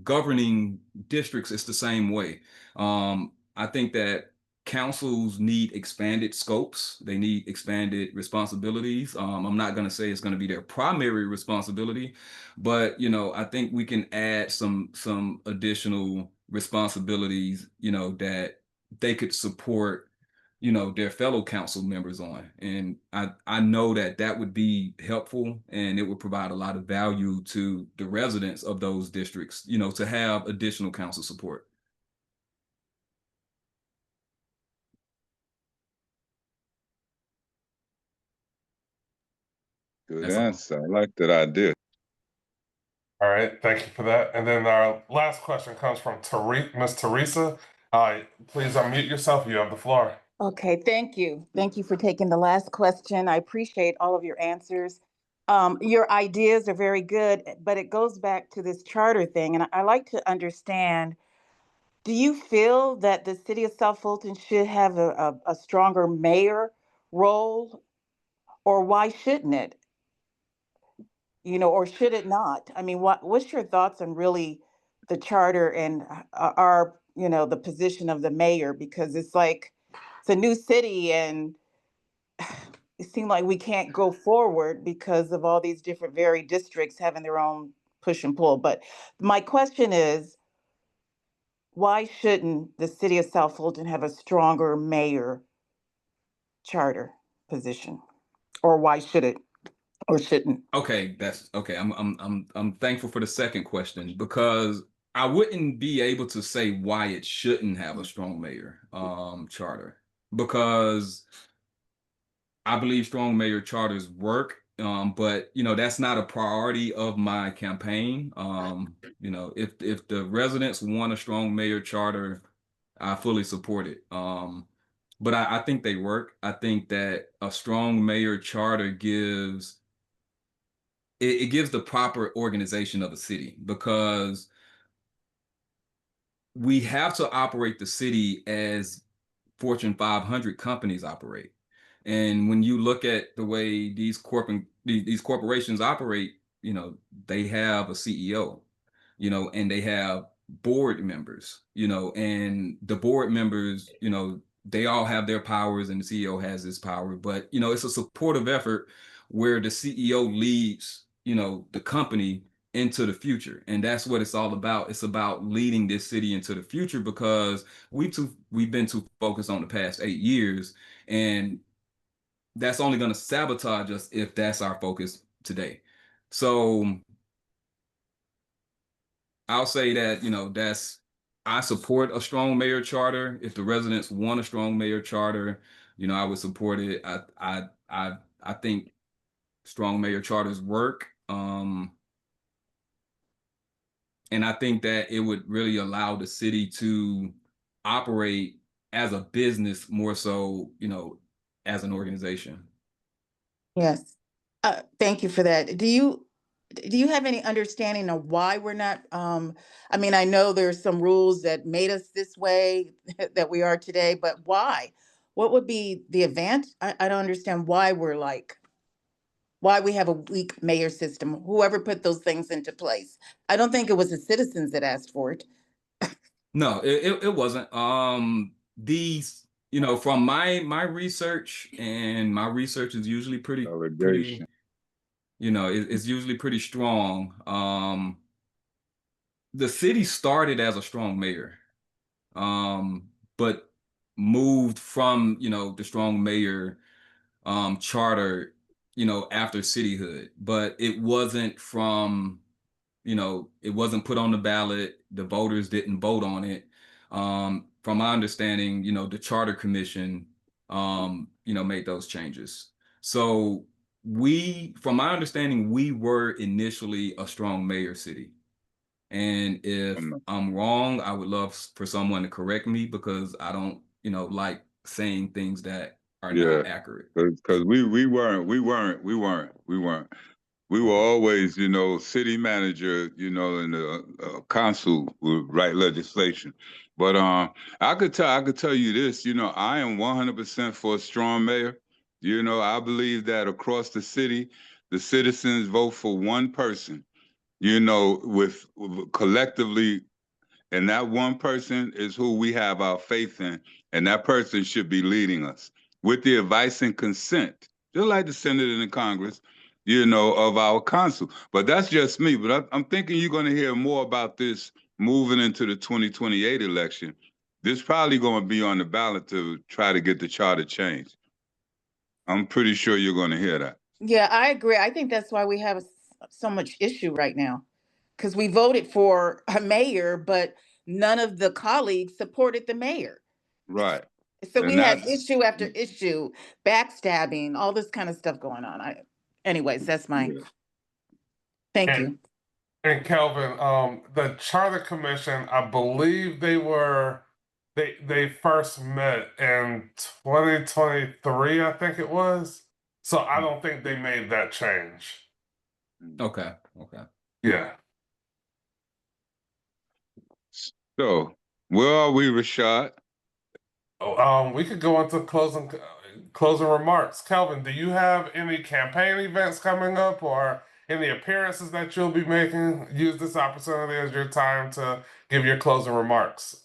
governing districts is the same way. I think that councils need expanded scopes. They need expanded responsibilities. I'm not going to say it's going to be their primary responsibility, but I think we can add some additional responsibilities, that they could support, their fellow council members on. And I know that would be helpful, and it would provide a lot of value to the residents of those districts, to have additional council support. Good That's all. answer. I like that idea. All right, thank you for that. And then our last question comes from Miss Teresa. Please unmute yourself. You have the floor. Okay, thank you. Thank you for taking the last question. I appreciate all of your answers. Your ideas are very good, but it goes back to this charter thing. And I like to understand, do you feel that the city of South Fulton should have a stronger mayor role, or why shouldn't it? Or should it not? I mean, what's your thoughts on really the charter and the position of the mayor? Because it's like, it's a new city and it seemed like we can't go forward because of all these different varied districts having their own push and pull. But my question is, why shouldn't the city of South Fulton have a stronger mayor charter position? Or why should it or shouldn't? Okay, that's okay. I'm thankful for the second question, because I wouldn't be able to say why it shouldn't have a strong mayor charter, because I believe strong mayor charters work. But that's not a priority of my campaign. If the residents want a strong mayor charter, I fully support it. But I think they work. I think that a strong mayor charter gives the proper organization of the city, because we have to operate the city as Fortune 500 companies operate. And when you look at the way these corporations operate, they have a CEO, and they have board members, and the board members, they all have their powers and the CEO has his power, but it's a supportive effort where the CEO leads, the company into the future. And that's what it's all about. It's about leading this city into the future, because we've been too focused on the past 8 years, and that's only going to sabotage us if that's our focus today. So I'll say that, I support a strong mayor charter. If the residents want a strong mayor charter, I would support it. I think strong mayor charters work. And I think that it would really allow the city to operate as a business more so, as an organization. Yes. Thank you for that. Do you have any understanding of why we're not, I mean, I know there's some rules that made us this way that we are today, but why? What would be the advantage? I don't understand why why we have a weak mayor system, whoever put those things into place. I don't think it was the citizens that asked for it. No, it wasn't. These, from my research, and my research is usually pretty, Delegation. it's usually pretty strong. The city started as a strong mayor, but moved from, the strong mayor charter, after cityhood, but it wasn't it wasn't put on the ballot. The voters didn't vote on it. From my understanding, the charter commission, made those changes. So from my understanding, we were initially a strong mayor city. And if I'm wrong, I would love for someone to correct me, because I don't, like saying things that are not accurate. Because we weren't. We were always, city manager, and the council would write legislation. But I could tell you this, I am 100% for a strong mayor. I believe that across the city, the citizens vote for one person, with collectively, and that one person is who we have our faith in. and that person should be leading us with the advice and consent, just like the Senate and the Congress, of our council. But that's just me. But I'm thinking you're going to hear more about this moving into the 2028 election. This probably going to be on the ballot to try to get the charter changed. I'm pretty sure you're going to hear that. Yeah, I agree. I think that's why we have so much issue right now, because we voted for a mayor, but none of the colleagues supported the mayor. Right. So And we had that's issue after issue, backstabbing, all this kind of stuff going on. Anyways, that's my, yeah. thank And- you. And Kelvin, the Charter Commission, I believe they first met in 2023, I think it was. So I don't think they made that change. Okay. Yeah. So where are we, Rashad? We could go into closing remarks. Kelvin, do you have any campaign events coming up or any appearances that you'll be making? Use this opportunity as your time to give your closing remarks.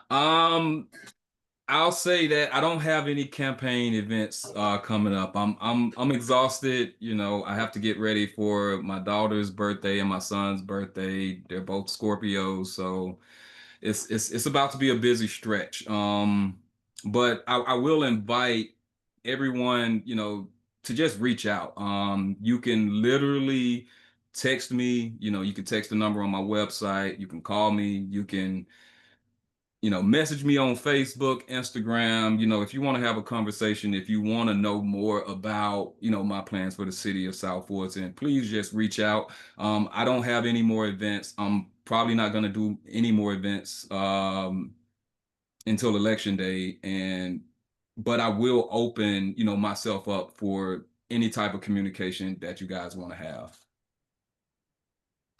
I'll say that I don't have any campaign events coming up. I'm exhausted. I have to get ready for my daughter's birthday and my son's birthday. They're both Scorpios, so it's about to be a busy stretch. But I will invite everyone, to just reach out. You can literally text me. You can text the number on my website. You can call me. You can message me on Facebook, Instagram. If you want to have a conversation, if you want to know more about, my plans for the city of South Fulton, please just reach out. I don't have any more events. I'm probably not going to do any more events until election day. But I will open, myself up for any type of communication that you guys want to have.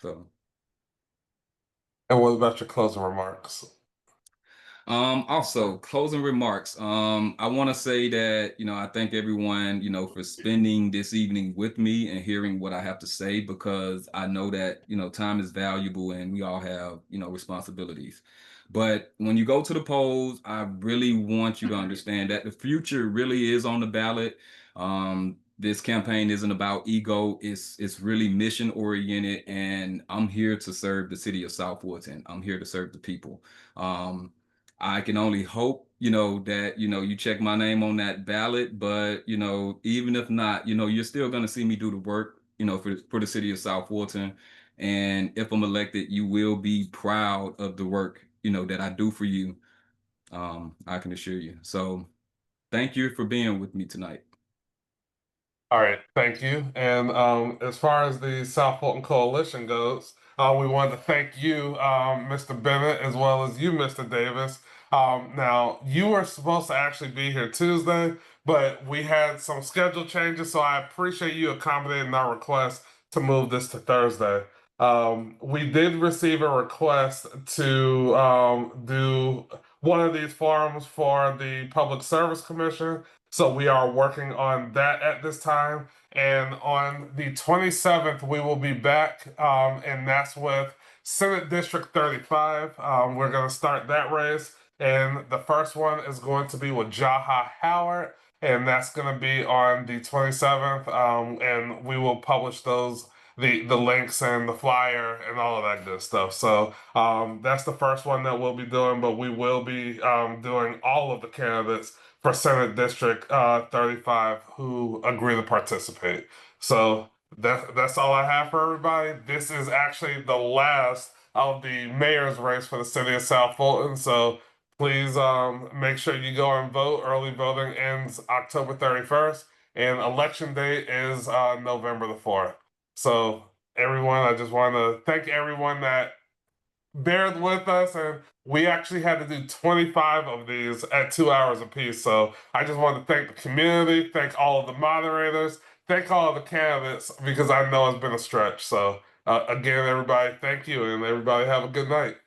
So. And what about your closing remarks? Also closing remarks. I want to say that, I thank everyone, for spending this evening with me and hearing what I have to say, because I know that, time is valuable and we all have, responsibilities. But when you go to the polls, I really want you to understand that the future really is on the ballot. This campaign isn't about ego. It's really mission oriented, and I'm here to serve the city of South Fulton. I'm here to serve the people. I can only hope, that, you check my name on that ballot, but, even if not, you're still going to see me do the work, for the city of South Fulton. And if I'm elected, you will be proud of the work, that I do for you. I can assure you. So thank you for being with me tonight. All right, thank you. And as far as the South Fulton Coalition goes, we want to thank you, Mr. Bennett, as well as you, Mr. Davis. Now, you were supposed to actually be here Tuesday, but we had some schedule changes, so I appreciate you accommodating our request to move this to Thursday. We did receive a request to do one of these forums for the Public Service Commission. So we are working on that at this time. And on the 27th, we will be back, and that's with Senate District 35. We're going to start that race. And the first one is going to be with Jaha Howard, and that's going to be on the 27th. And we will publish the links and the flyer and all of that good stuff. So that's the first one that we'll be doing, but we will be doing all of the candidates for Senate District 35 who agree to participate. So that's all I have for everybody. This is actually the last of the mayor's race for the city of South Fulton. So please make sure you go and vote. Early voting ends October 31st, and election day is November the 4th. So everyone, I just want to thank everyone that bared with us, and we actually had to do 25 of these at 2 hours apiece. So I just want to thank the community, thank all of the moderators, thank all of the candidates, because I know it's been a stretch. So again, everybody, thank you, and everybody have a good night.